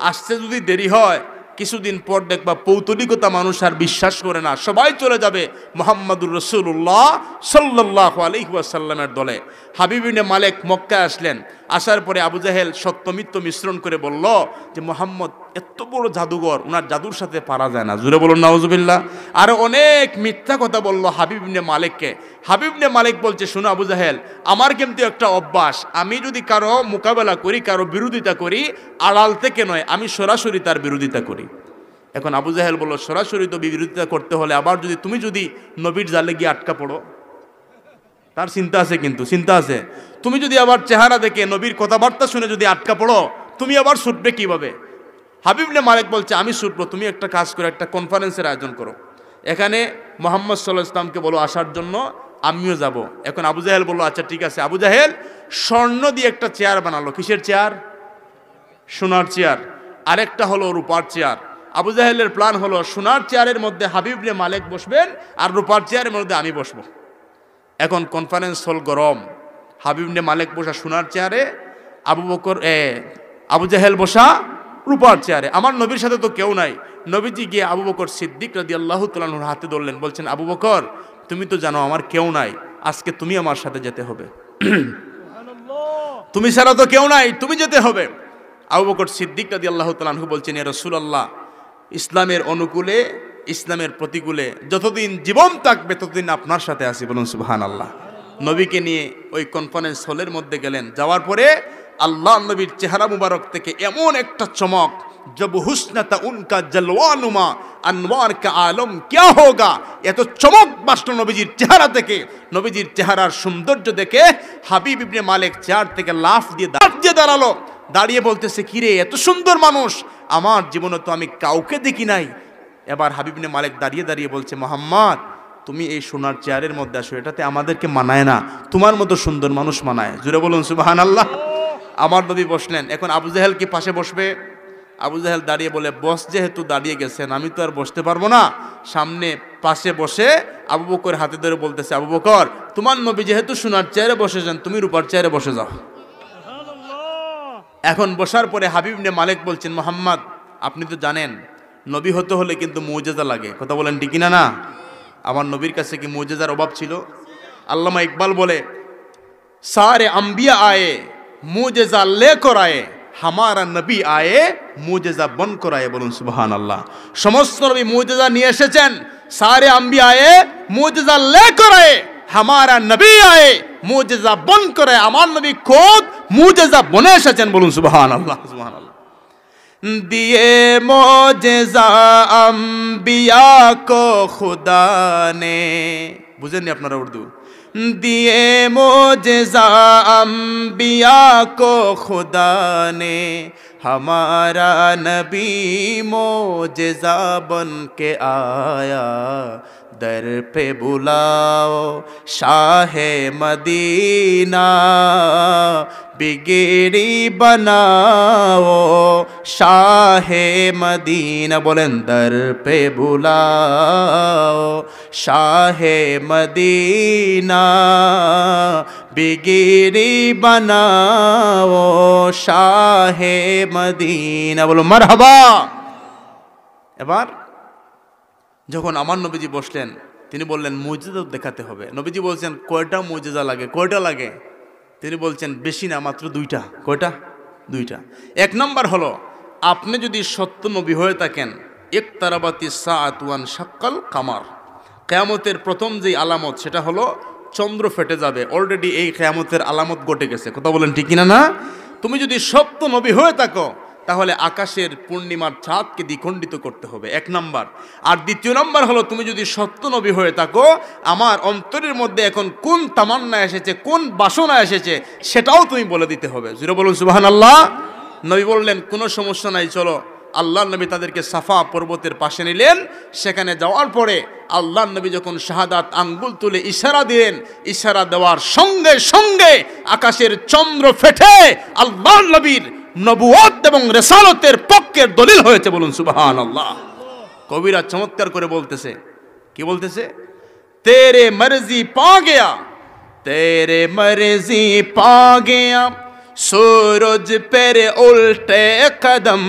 আসতে যদি দেরি হয় কিছুদিন পর দেখবা পৌতলিকতা মানুষ আর বিশ্বাস করে না, সবাই চলে যাবে মুহাম্মাদুর রাসূলুল্লাহ সাল্লাল্লাহু আলাইহি ওয়াসাল্লামের দলে। হাবিব ইবনে মালিক মক্কায় আসলেন, আসার পরে আবু জাহেল সত্য মিথ্য মিশ্রণ করে বলল যে মুহাম্মদ এত বড় জাদুঘর, ওনার জাদুর সাথে পারা যায় না, জুড়ে বলুন নাউজুবিল্লাহ। আর অনেক মিথ্যা কথা বলল হাবিব ইবনে মালিককে। হাবিব ইবনে মালিক বলছে, শোনো আবু জাহেল, আমার কিন্তু একটা অভ্যাস, আমি যদি কারো মোকাবেলা করি, কারো বিরোধিতা করি, আড়াল থেকে নয়, আমি সরাসরি তার বিরোধিতা করি। এখন আবু জাহেল বলল, সরাসরি তো বিরোধিতা করতে হলে আবার তুমি যদি নবীর জালে গিয়ে আটকা পড়ো, তার চিন্তা আছে, কিন্তু চিন্তা আছে, তুমি যদি আবার চেহারা দেখে নবীর কথাবার্তা শুনে যদি আটকা পড়ো, তুমি আবার ছুটবে কিভাবে? হাবিব ইবনে মালিক বলছে, আমি ছুটবো, তুমি একটা কাজ করো, একটা কনফারেন্সের আয়োজন করো, এখানে মুহাম্মদ সাল্লাল্লাহু আলাইহি ওয়াসাল্লামকে বলো আসার জন্য, আমিও যাব। এখন আবু জাহেল বলল, আচ্ছা ঠিক আছে। আবু জাহেল স্বর্ণ দিয়ে একটা চেয়ার বানালো। কিসের চেয়ার? সোনার চেয়ার। আরেকটা হলো রূপার চেয়ার। আবু জাহেলের প্ল্যান হলো, সোনার চেয়ারের মধ্যে হাবিব ইবনে মালিক বসবেন, আর রূপার চেয়ারের মধ্যে আমি বসবো। এখন কনফারেন্স হল গরম, হাবিব ইবনে মালিক বসা সোনার চেয়ারে, আবু জাহেল বসা রূপার চেয়ারে। আমার নবীর সাথে তো কেউ নাই। নবীজি গিয়ে আবু বকর সিদ্দিক রাদিয়াল্লাহু তাআলা আনহুর হাতে ধরলেন, বলছেন, আবু বকর, তুমি তো জানো আমার কেউ নাই, আজকে তুমি আমার সাথে যেতে হবে। তুমি ছাড়া তো কেউ নাই, তুমি যেতে হবে। আবু বকর সিদ্দিক রাদিয়াল্লাহু তাআলা আনহু বলছেন, ইয়া রাসূলুল্লাহ, ইসলামের অনুকূলে, ইসলামের প্রতিকূলে যতদিন জীবন থাকবে ততদিন আপনার সাথে আছি, বলুন সুবহানাল্লাহ। নবীকে নিয়ে ওই কনফারেন্স হলের মধ্যে গেলেন। যাওয়ার পরে আল্লাহ নবীর চেহারা মুবারক থেকে এমন একটা চমক, জব হুসনতা উনকা জলওয়ানুমা আনওয়ার কা আলম ক্যা হোগা, এত চমক বাসলো নবীজির চেহারা থেকে। নবীজির চেহারার সৌন্দর্য দেখে হাবিব ইবনে মালিক চেয়ার থেকে লাফ দিয়ে দাঁড়ালো। দাঁড়িয়ে বলতেছে, কিরে এত সুন্দর মানুষ, আমার জীবনে তো আমি কাউকে দেখি নাই। এবার হাবিব ইবনে মালিক দাঁড়িয়ে দাঁড়িয়ে বলছে, মুহাম্মদ, তুমি এই সোনার চেয়ারের মধ্যে আসো, এটাতে আমাদেরকে মানায় না, তোমার মতো সুন্দর মানুষ মানায়, জুড়ে বলুন সুবহানাল্লাহ। আমার নবী বসলেন। এখন আবু জাহেল কি পাশে বসবে? আবু জাহেল দাঁড়িয়ে বলে, বস যেহেতু দাঁড়িয়ে গেছেন, আমি তো আর বসতে পারবো না। সামনে পাশে বসে আবু বকর হাতে ধরে বলতেছে, আবু বকর, তোমার নবী যেহেতু সোনার চেয়ারে বসেছেন, তুমি রূপার চেয়ারে বসে যাও। এখন বসার পরে হাবিব ইবনে মালিক বলছেন, মুহাম্মদ, আপনি তো জানেন নবী হতে হলে কিন্তু মুজিজা লাগে, কথা বলেন ঠিক না? না, আমার নবীর কাছে কি মুজিজার অভাব ছিল? আল্লামা ইকবাল বলে, সারে আম্বিয়া আয়ে মুজিজা লেকর আয়ে, হামারা নবী আয়ে মুজিজা বন করায়ে, বলুন সুবহানাল্লাহ। সমস্ত নবী মুজিজা নিয়ে এসেছেন, সারে আম্বিয়া আয়ে মুজিজা লেকর আয়ে, হামারা নবী আয়ে মুজিজা বন করে, আমার নবী খোদ মুজিজা বনে এসেছেন, বলুন সুবহানাল্লাহ। সুবহানাল্লাহ। दिए मोजेजा अम्बिया को खुदा ने, बुझेनনি আপনারা উর্দু? दिए मोजेजा अम्बिया को खुदा ने, हमारा नबी मोजेजा बन के आया, दर पे बुलाओ शाहे मदीना, बिगड़ी बनाओ शाहे मदीना, बोलें दर पे बुलाओ शाहे मदीना, बिगड़ी बनाओ शाहे मदीना, बोलो मरहबा। এবার যখন আমার নবীজি বসলেন, তিনি বললেন, মুজিজা দেখাতে হবে। নবীজি বলছেন, কয়টা মুজিজা লাগে? কয়টা লাগে? তিনি বলছেন, বেশি না, মাত্র দুইটা। কয়টা? দুইটা। এক নম্বর হলো, আপনি যদি সত্য নবী হয়ে থাকেন, ইকতারাবাতি সাআত ওয়ান শাক্কাল কামার, কিয়ামতের প্রথম যেই আলামত সেটা হলো চন্দ্র ফেটে যাবে। অলরেডি এই কিয়ামতের আলামত ঘটে গেছে, কথা বলেন ঠিক কিনা? না, তুমি যদি সত্য নবী হয়ে থাকো, তাহলে আকাশের পূর্ণিমার চাঁদকে দ্বিখণ্ডিত করতে হবে, এক নাম্বার। আর দ্বিতীয় নাম্বার হলো, তুমি যদি সত্য নবী হয়ে থাকো, আমার অন্তরের মধ্যে এখন কোন তামান্না এসেছে, কোন বাসনা এসেছে, সেটাও তুমি বলে দিতে হবে, জুড়ে বলুন সুবহানাল্লাহ। নবী বললেন, কোনো সমস্যা নাই, চলো। আল্লাহ নবী তাদেরকে সাফা পর্বতের পাশে নিলেন। সেখানে যাওয়ার পরে আল্লাহ নবী যখন শাহাদাত আঙ্গুল তুলে ইশারা দিলেন, ইশারা দেওয়ার সঙ্গে সঙ্গে আকাশের চন্দ্র ফেটে আল্লাহ নবীর নবুয়ত এবং রিসালতের পক্ষের দলিল হয়েছে, বলুন সুবহানাল্লাহ। কবিরা চমৎকার করে বলতেছে, কি বলতেছে? তেরে মর্জি পা গয়া, তেরে মর্জি পা গয়া, सूरज पर उल्टे कदम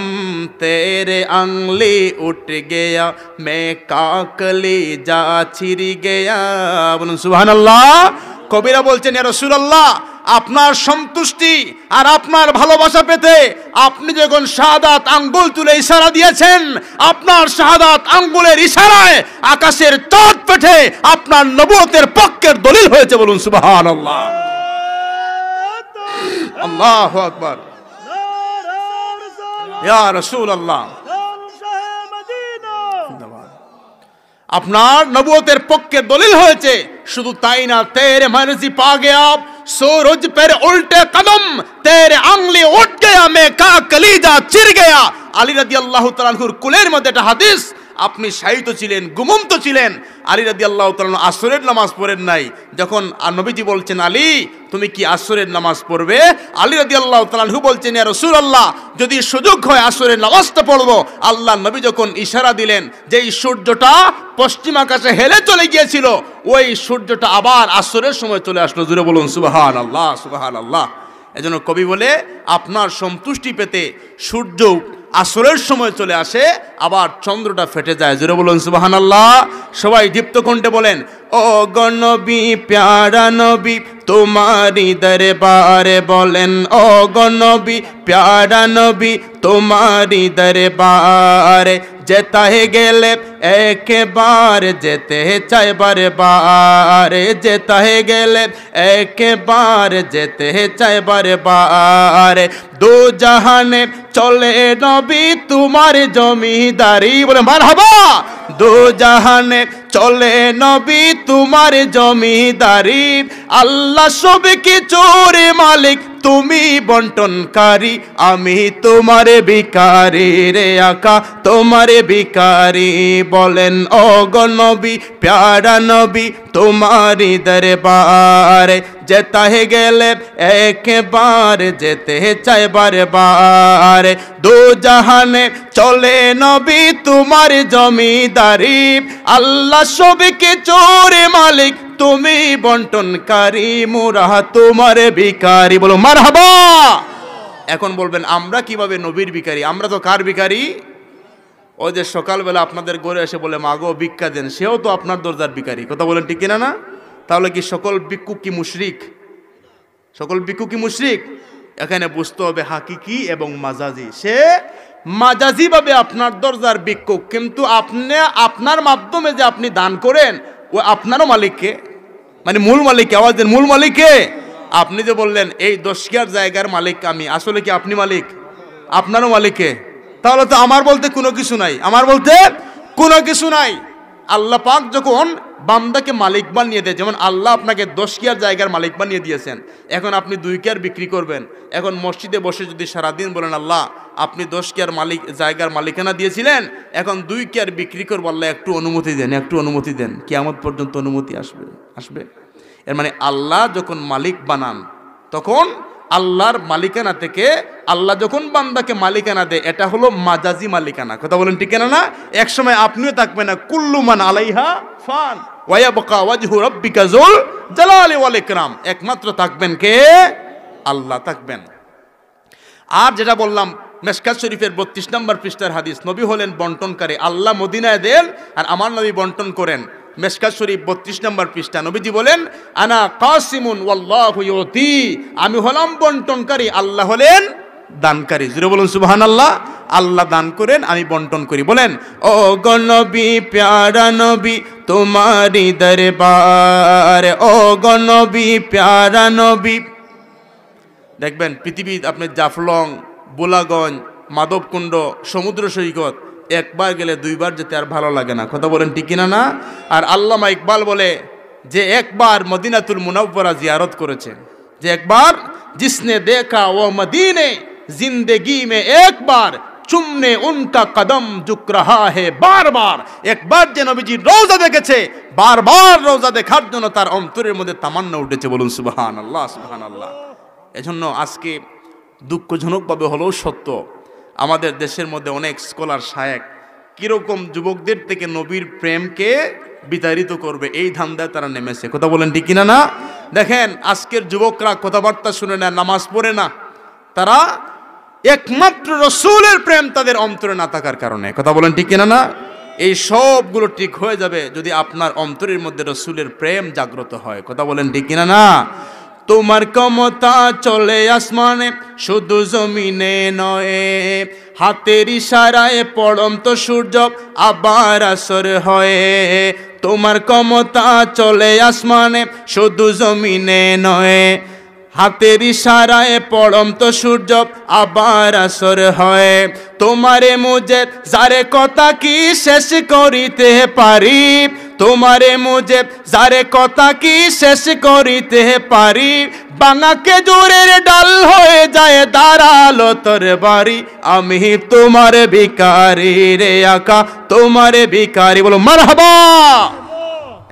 तेरे अंगली उठ गया मैं काकली जा छिर गया। बोलুন সুবহানাল্লাহ। কবিরা বলছেন ইয়া রাসূলুল্লাহ, আপনার সন্তুষ্টি আর আপনার ভালোবাসা পেতে আপনি যখন শাহাদাত আঙ্গুল তুলে ইশারা দিয়েছেন, আপনার শাহাদাত আঙ্গুলের ইশারায় আকাশের চাঁদ পেটে আপনার নবুয়তের পক্ষের দলিল হয়েছে। বলুন সুবহানাল্লাহ। আল্লাহু আকবার। ইয়া রাসূলুল্লাহ, আপনার নবুয়তের পক্ষে দলিল হয়েছে। শুধু তাই না, তেরে মর্জি পা গয়া सूरज पर उल्टे कदम तेरे आंगली उठ गया मैं का कलीजा चिर गया। আলী রাদিয়াল্লাহু তাআলা আনহুর কুলের মধ্যে একটা হাদিস, আপনি শায়িত ছিলেন, ঘুমন্ত ছিলেন। আলী রাদিয়াল্লাহু তাআলা আসরের নামাজ পড়েন নাই। যখন নবীজি বলছেন আলী তুমি কি আসরের নামাজ পড়বে, আলী রাদিয়াল্লাহু তাআলা আনহু বলছেন ইয়া রাসূলুল্লাহ যদি সুযোগ হয় আসরের নামাজটা পড়ব। আল্লাহ নবী যখন ইশারা দিলেন যে এই সূর্যটা পশ্চিম আকাশে হেলে চলে গিয়েছিল, ওই সূর্যটা আবার আসরের সময় চলে আসলো। জুড়ে বলুন সুবহানাল্লাহ, সুবহানাল্লাহ। এজন্য কবি বলে আপনার সন্তুষ্টি পেতে সূর্য আসরের সময় চলে আসে, আবার চন্দ্রটা ফেটে যায়। জোরে বলুন সুবহানাল্লাহ। সবাই দীপ্ত কণ্ঠে বলেন ও গণবী প্যারা নবী তোমারি দরবারে বলেন, ও গণবী প্যারা নবী তোমারি দরবারে যেতে গেলে একবার যেতে চাই বারবারে, যেতে গেলে একবার যেতে চাই বারবারে। দু জাহানে চলে নবী তোমার জমিদারি, বলে মারহাবা। দু জাহানে চলে নবী তোমার জমিদারি, আল্লাহ সব কিছুর মালিক তুমি বন্টনকারী, আমি তোমার ভিখারি রে আকা তোমার ভিখারি। বলেন ও গো নবী প্যারা নবী তোমারি দরবারে যেতে গেলে একবার যেতে চাই বারবারে। দু জাহানে চলে নবী তোমার জমিদারি, আল্লাহ সব কিছুর মালিক তুমি বন্টনকারী, মুরা তোমার ভিখারি। বলো মারহাবা। এখন বলবেন আমরা কিভাবে নবীর ভিখারি? আমরা তো কার ভিখারি? ও যে সকালবেলা আপনাদের ঘরে এসে বলে মাগো ভিক্ষা দেন, সেও তো আপনার দরজার ভিখারি। কথা বলেন ঠিক কিনা না? তাহলে কি সকল ভিক্ষুক কি মুশরিক? সকল ভিক্ষুক কি মুশরিক? এখানে বুঝতে হবে হাকিকি এবং মাজাজি। সে মাজাজি ভাবে আপনার দরজার ভিক্ষুক, কিন্তু আপনি আপনার মাধ্যমে যে আপনি দান করেন ও আপনারও মালিককে, মানে মূল মালিককে। আওয়াজ দেন, মূল মালিককে। আপনি যে বললেন এই 10 কিয়ার জায়গার মালিক আমি, আসলে কি আপনি মালিক? আপনারও মালিককে। তাহলে তো আমার বলতে কোনো কিছু নাই, আমার বলতে কোনো কিছু নাই। আল্লাহ পাক যখন বান্দাকে মালিক বানিয়ে দেয়, যেমন আল্লাহ আপনাকে 10 কিয়ার জায়গার মালিক বানিয়ে দিয়েছেন, এখন আপনি 2 কিয়ার বিক্রি করবেন। এখন মসজিদে বসে যদি সারাদিন বলেন আল্লাহ আপনি 10 কিয়ার জায়গার মালিকানা দিয়েছিলেন, এখন 2 কিয়ার বিক্রি করবো, আল্লাহ একটু অনুমতি দেন, একটু অনুমতি দেন। কিয়ামত পর্যন্ত অনুমতি আসবে। এর মানে আল্লাহ যখন মালিক বানান তখন আল্লাহর মালিকানা থেকে আল্লাহ যখন বান্দাকে মালিকানা দেয়, এটা হলো মাজাজি মালিকানা। কথা বলেন ঠিক না? এক সময় আপনিও থাকবেন না, কুল্লু মান আলাইহা ফান ওয়া ইয়াবকা ওয়াজহু রাব্বিকা যুল জালালি ওয়াল ইকরাম। একমাত্র থাকবেন কে? আল্লাহ থাকবেন। আর যেটা বললাম মেশকাত শরীফের 32 নম্বর পৃষ্ঠার হাদিস, নবী হলেন বন্টনকারী। আল্লাহ মদিনায় দেন আর আমার নবী বন্টন করেন। মেশকাত শরীফ 32 নম্বর পৃষ্ঠা, নবীজি বলেন আনা কাসিমুন ওয়াল্লাহু ইউতি, আমি হলাম বন্টনকারী, আল্লাহ হলেন দানকারী। জোরে বলুন সুবহানাল্লাহ। আল্লাহ দান করেন, আমি বন্টন করি। বলেন ও গো নবী প্যারা নবী তোমারি দরবারে, ও গো নবী প্যারা নবী। দেখবেন পৃথিবী আপনি জাফলং, বোলাগঞ্জ, মাধবকুণ্ড, সমুদ্র সৈকত একবার গেলে 2 বার যেতে আর ভালো লাগে না। কথা বলেন ঠিক কিনা না? আর আল্লামা ইকবাল বলে যে একবার মদিনাতুল মুনাওয়ারা জিয়ারত করেছে, যে একবার जिसने देखा वो मदीने जिंदगी में एक बार चुमने उनका कदम झुक रहा है बार बार। একবার যে নবীজি রওজা দেখেছে, বারবার রওজা দেখার জন্য তার অন্তরের মধ্যে তামান্না উঠেছে। বলুন সুবহানাল্লাহ, সুবহানাল্লাহ। এজন্য আজকে দুঃখজনকভাবে হলেও সত্য, আমাদের দেশের মধ্যে অনেক স্কলার শায়েখ কিরকম যুবকদের থেকে নবীর প্রেমকে বিতাড়িত করবে এই ধান্দায় তারা নেমেছে। কথা বলেন ঠিক কিনা না? দেখেন আজকের যুবকরা কথাবার্তা শুনে না, নামাজ পড়ে না, তারা একমাত্র রসুলের প্রেম তাদের অন্তরে না থাকার কারণে। কথা বলেন ঠিক কিনা না? এই সবগুলো ঠিক হয়ে যাবে যদি আপনার অন্তরের মধ্যে রসুলের প্রেম জাগ্রত হয়। কথা বলেন ঠিক কিনা না? তোমার ক্ষমতা চলে আসমানে শুধু জমিনে নয়, হাতের ইশারায় পড়ন্ত সূর্য আবার আসর হয়। তোমার ক্ষমতা চলে আসমানে শুধু জমিনে নয়, হাতের ইশারায় পড়ন্ত সূর্য আবার আসর হয়। তোমারে মুজে যারে কথা কি শেষ করিতে পারি, তোমারে মুজে যারে কথা কি শেষ করিতে পারি, বাঙাকে জোরের ডাল হয়ে যায় দাঁড়ালো তোর বাড়ি। আমি তোমার ভিখারি রে আকা, তোমার ভিখারি। বলো মারহাবা।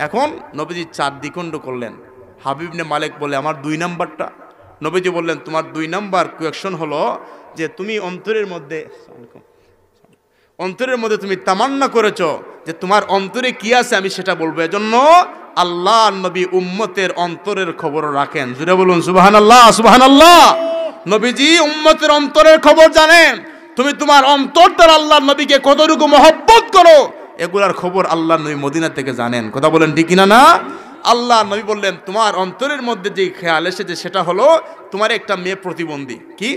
এখন নবীজি 4 দ্বিখণ্ড করলেন। হাবিব নে মালিক বলে আমার 2 নাম্বারটা। নবীজি বললেন তোমার 2 নাম্বার কোয়েকশন হলো যে তুমি অন্তরের মধ্যে তুমি তামান্না করেছো যে তোমার অন্তরে কি আছে আমি সেটা বলবো। এজন্য আল্লাহ নবী উম্মতের অন্তরের খবর রাখেন। জুড়ে বলুন সুবহানাল্লাহ, সুবহানাল্লাহ। নবীজি উম্মতের অন্তরের খবর জানেন। তুমি তোমার অন্তর দ্বারা আল্লাহ নবীকে কতটুকু মহব্বত করো এগুলার খবর আল্লাহ নবী মদিনা থেকে জানেন। কথা বলেন ঠিক কিনা না? আল্লাহ নবী বললেন তোমার অন্তরের মধ্যে যে খেয়াল এসেছে সেটা হলো তোমার একটা মেয়ে প্রতিবন্ধী। কি?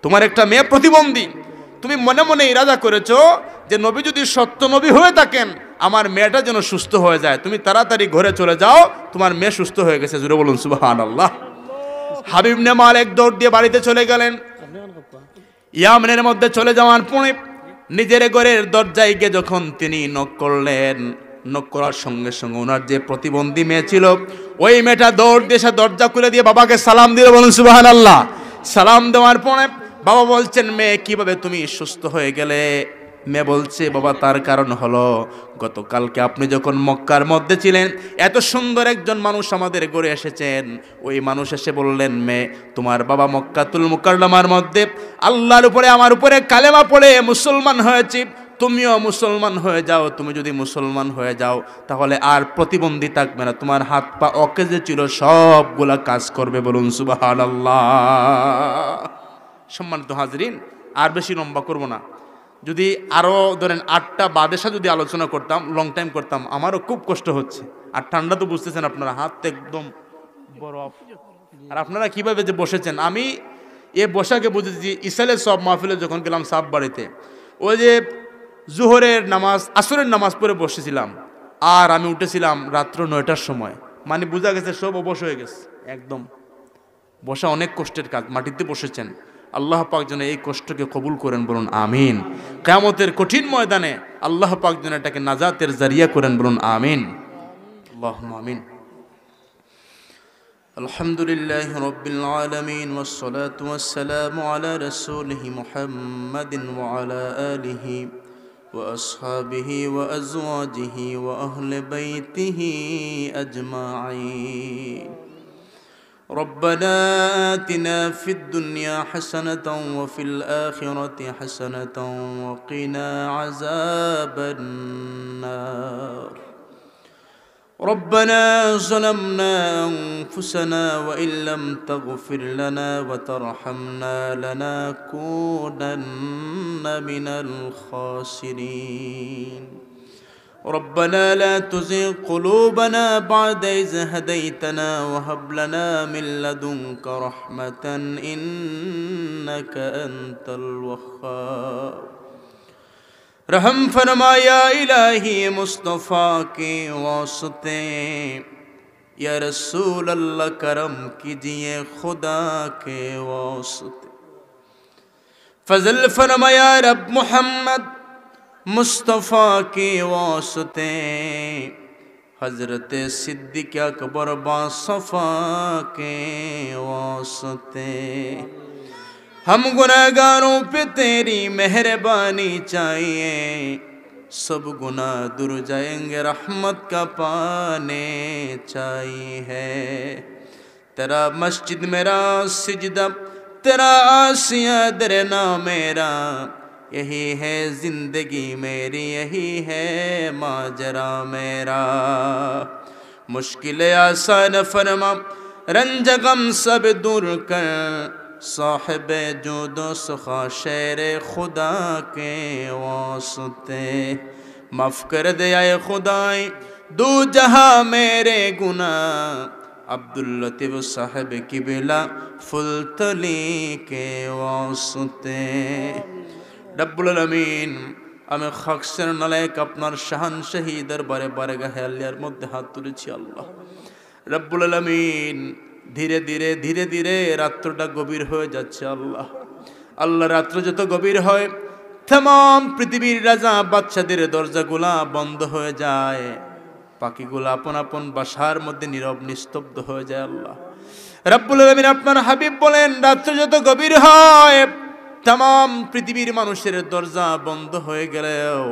তোমার একটা মেয়ে প্রতিবন্ধী। তুমি মনে মনে ইরাদা করেছো যে নবী যদি সত্য নবী হয়ে থাকেন আমার মেয়েটা যেন সুস্থ হয়ে যায়। তুমি তাড়াতাড়ি ঘরে চলে যাও, তোমার মেয়ে সুস্থ হয়ে গেছে। জুড়ে বলুন সুবহানাল্লাহ। হাবিব নে মালিক দৌড় দিয়ে বাড়িতে চলে গেলেন। ইয়ামেনের মধ্যে চলে যাওয়ার পরে নিজের ঘরের দরজায় গিয়ে যখন তিনি নক করলেন, নক করার সঙ্গে সঙ্গে ওনার যে প্রতিবন্ধী মেয়ে ছিল ওই মেয়েটা দৌড় দিয়ে এসে দরজা খুলে দিয়ে বাবাকে সালাম দিল। বলুন সুবহানাল্লাহ। সালাম দেওয়ার পরে বাবা বলছেন মেয়ে কিভাবে তুমি সুস্থ হয়ে গেলে? মেয়ে বলছে বাবা তার কারণ হলো গতকালকে আপনি যখন মক্কার মধ্যে ছিলেন এত সুন্দর একজন মানুষ আমাদের ঘরে এসেছেন। ওই মানুষ এসে বললেন মেয়ে তোমার বাবা মক্কাতুল মুকাররমার মধ্যে আল্লাহর উপরে আমার উপরে কালেমা পড়ে মুসলমান হয়েছে, তুমিও মুসলমান হয়ে যাও। তুমি যদি মুসলমান হয়ে যাও তাহলে আর প্রতিবন্ধী থাকবে না, তোমার হাত পা অকেজে ছিল সবগুলা কাজ করবে। বলুন সুবহানাল্লাহ। সম্মানিত হাজরিন, আর বেশি লম্বা করব না। যদি আরও ধরেন 8টা বাদেশা যদি আলোচনা করতাম লং টাইম করতাম, আমারও খুব কষ্ট হচ্ছে। আর ঠান্ডা তো বুঝতেছেন আপনারা, হাত একদম বরফ। আর আপনারা কিভাবে যে বসেছেন, আমি এ বসাকে বুঝেছি ইসালের সব মাহফিলে যখন গেলাম সাব বাড়িতে, ওই যে জোহরের নামাজ আসরের নামাজ পড়ে বসেছিলাম আর আমি উঠেছিলাম রাত্র 9টার সময়। মানে বোঝা গেছে সব অবশ হয়ে গেছে একদম। বসা অনেক কষ্টের কাজ, মাটিতে বসেছেন। আল্লাহ পাক যেন এই কষ্টকে কবুল করেন। বলুন আমিন। কিয়ামতের কঠিন ময়দানে আল্লাহ পাক যেন এটাকে নাজাতের জারিয়া করেন। বলুন আমিন। আল্লাহুম্মা আমিন। আলহামদুলিল্লাহি রাব্বিল আলামিন ওয়াস সালাতু ওয়াস সালামু আলা রাসূলিহি মুহাম্মাদিন ওয়া আলা আলিহি ওয়া আসহাবিহি ওয়া আজওয়াজিহি ওয়া আহলি বাইতিহি আজমাইন। ربنا آتنا في الدنيا حسنة وفي الآخرة حسنة وقنا عذاب النار. ربنا ظلمنا أنفسنا وإن لم تغفر لنا وترحمنا لنكونن من الخاسرين. ربنا لا تزغ قلوبنا بعد إذ هديتنا وهب لنا من لدنك رحمة إنك أنت الوهاب. रहम फरमाया इलाही मुस्तफ़ा के वास्ते, या रसूल अल्लाह करम कीजिए खुदा के वास्ते। फजल फरमाया रब मोहम्मद मुस्तफ़ा के वास्ते, हजरत सिद्दीक़ अकबर बासफ़ा के वास्ते। हम गुनाहगारों पे तेरी मेहरबानी चाहिए, सब गुनाह दूर जाएंगे रहमत का पाने चाहिए। तेरा मस्जिद मेरा सिजदा, तेरा आसिया दरना मेरा, यही है जिंदगी मेरी, यही है माजरा मेरा। मुश्किल आसान फरमा, रंज गम सब दूर कर, साहिब जुदो सुखा शेर खुदा के वास्ते माफ कर दे आए खुदाई दो जहां मेरे गुनाह अब्दुल लतीफ साहिब किबला फुलतली के वास्ते रब्बुल आलमीन আমি খাকসের নালায়েক আপনার শাহানশাহী দরবারে বারগাহে আল্লাহর মধ্যে হাত তুলেছি আল্লাহ রব্বুল আলামিন ধীরে ধীরে ধীরে ধীরে রাত্রটা গভীর হয়ে যাচ্ছে আল্লাহ আল্লাহ রাত্র যত গভীর হয় तमाम পৃথিবীর রাজা বাদশাদের দরজাগুলা বন্ধ হয়ে যায় পাখিগুলা আপন আপন বাসার মধ্যে নীরব নিস্তব্ধ হয়ে যায় আল্লাহ রব্বুল আলামিন আপনার হাবিব বলেন রাত্র যত গভীর হয় तमाम পৃথিবীর মানুষের দরজা বন্ধ হয়ে গেলেও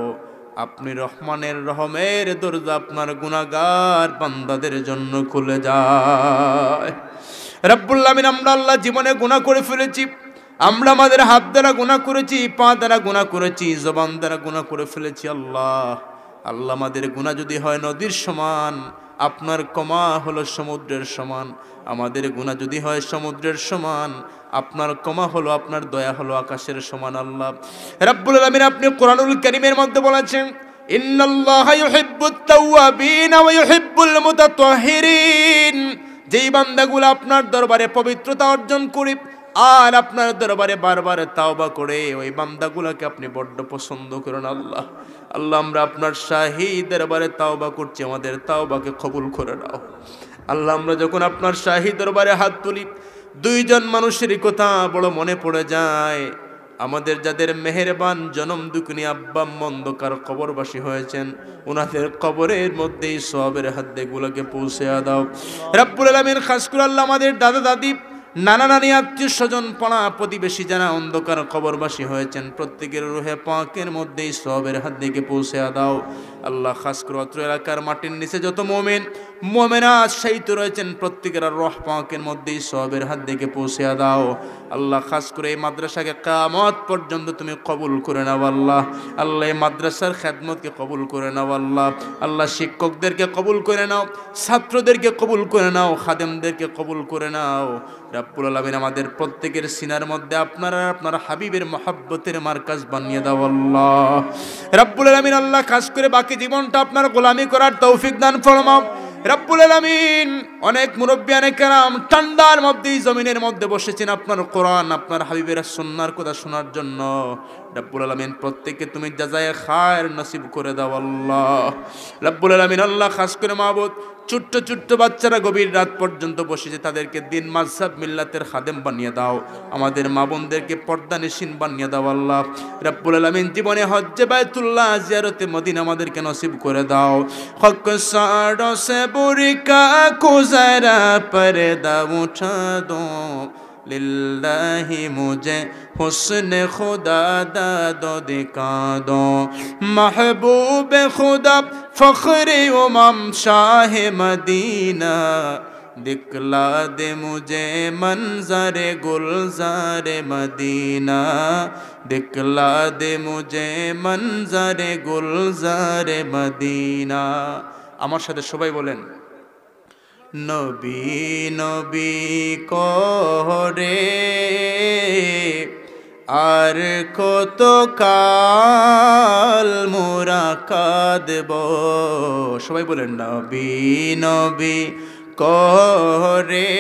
আপনি রহমানের রহমের দরজা আপনার গুনাহগার বান্দাদের জন্য খুলে যায় রব্বুল আলামিন আমরা আল্লাহ জীবনে গুনাহ করে ফেলেছি আমরা আমাদের হাত দ্বারা গুনাহ করেছি পা দ্বারা গুনাহ করেছি জবান দ্বারা গুনাহ করে ফেলেছি আল্লাহ আল্লাহ আমাদের গুনাহ যদি হয় নদীর সমান আপনার ক্ষমা হলো সমুদ্রের সমান আমাদের গুনাহ যদি হয় সমুদ্রের সমান আপনার ক্ষমা হলো আপনার দয়া হলো আকাশের সমান আল্লাহ রব্বুল আলামিন আপনি কোরআনুল কারীমের মধ্যে বলেছেন ইন্নাল্লাহা ইউহিব্বুত তাওয়াবিন ওয়া ইউহিব্বুল মুতাতাহহিরিন যেই বান্দাগুলো আপনার দরবারে পবিত্রতা অর্জন করে আর আপনার দরবারে বারবার তাওবা করে ওই বান্দাগুলোকে আপনি বড় পছন্দ করেন আল্লাহ আল্লাহ আমরা আপনার শাহী দরবারে তাওবা করছি আমাদের তাওবাকে কবুল করে নাও আল্লাহ আমরা যখন আপনার শাহী দরবারে হাত তুলি দুইজন মানুষের কথা বড় মনে পড়ে যায় আমাদের যাদের মেহেরবান জনম দুঃখিনী আব্বা মন্দকার কবরবাসী হয়েছেন ওনাদের কবরের মধ্যেই সওয়াবের হাতগুলোকে পৌঁছে দাও রব্বুল আলামিন খাস করে আল্লাহ আমাদের দাদা দাদি নানা নানি আত্মীয় স্বজন পাড়া প্রতিবেশী যারা অন্ধকার কবরবাসী হয়েছেন প্রত্যেকের রুহে পাকের মধ্যেই সওয়াবের হাত দিকে পৌঁছে দাও আল্লাহ খাস করে অত্র এলাকার মাটির নিচে যত মুমিন মুমিনাত শহীদ রয়েছেন প্রত্যেকের রূহ পাকের মধ্যেই সওয়াবের হাত দিকে পৌঁছে দাও আল্লাহ খাস করে এই মাদ্রাসাকে কিয়ামত পর্যন্ত তুমি কবুল করে নাও আল্লাহ আল্লাহ এই মাদ্রাসার খেদমতকে কবুল করে নাও আল্লাহ আল্লাহ শিক্ষকদেরকে কবুল করে নাও ছাত্রদেরকে কবুল করে নাও খাদেমদেরকে কবুল করে নাও রব্বুল আলামিন আমাদের প্রত্যেকের সিনার মধ্যে আপনার হাবিবের মহব্বতের মার্কাজ বানিয়ে দাও আল্লাহ রব্বুল আলামিন আল্লাহ খাস করে বাকি জীবনটা আপনার গোলামি করার তৌফিক দান ফরমাও রব্বুল আলামিন অনেক মুরব্বিয়ানে কেরাম ঠান্ডার মধ্যে জমিনের মধ্যে বসেছেন আপনার কোরআন আপনার হাবিবের সুন্নাহর কথা শোনার জন্য রব্বুল আলামিন প্রত্যেককে তুমি জাযায়ে খায়ের নসিব করে দাও আল্লাহ রব্বুল আলামিন আল্লাহ খাস করে মাবুদ ছোট্ট ছোট্ট বাচ্চারা গভীর রাত পর্যন্ত বসেছে তাদেরকে দিন মাযহাব মিল্লাতের খাদেম বানিয়ে দাও আমাদের মা বোনদেরকে পর্দানিশীন বানিয়ে দাও আল্লাহ রব্বুল আলামিন জীবনে হজ্জে বাইতুল্লাহ জিয়ারতে মদিনা আমাদেরকে নসিব করে দাও হক সাড়ো সে বুরকা को जरा पर्दा उठा दो लिल्लाही मुझे हुस्न खुदा दादो दिखा दो महबूब खुदा फख्र उमम शाह मदीना दिखला दे मुझे मंजर गुलजार मदीना दिखला दे मुझे मंजर गुलजार मदीना আমার সাথে সবাই বলেন নবী নবী করে আর কত কাল মোরা কাঁদব সবাই বলেন নবী নবী করে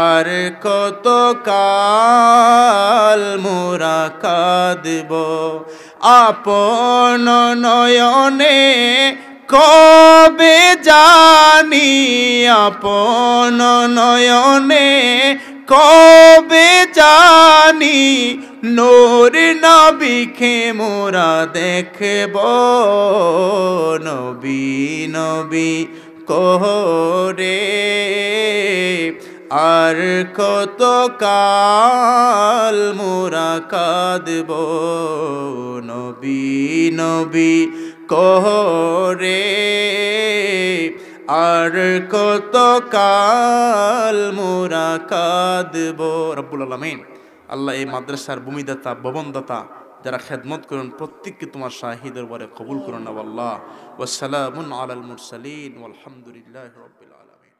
আর কত কাল মোরা কাঁদব আপন নয়নে কবে জানি আপন নয়নে কবে জানি নূর নবীকে মোরা দেখব নবী নবী করে আর কত কাল মোরা কাঁদব নবী নবী করে আর কত কাল মোরা কাঁদব রব্বুল আলামিন আল্লাহ এই মাদ্রাসার ভূমিদাতা ভবনদাতা যারা খেদমত করেন প্রত্যেককে তোমার শাহী দরবারে কবুল করুন আল্লাহ ওয়া সালামুন আলাল মুরসালিন ওয়ালহামদুলিল্লাহি রাব্বিল আলামিন।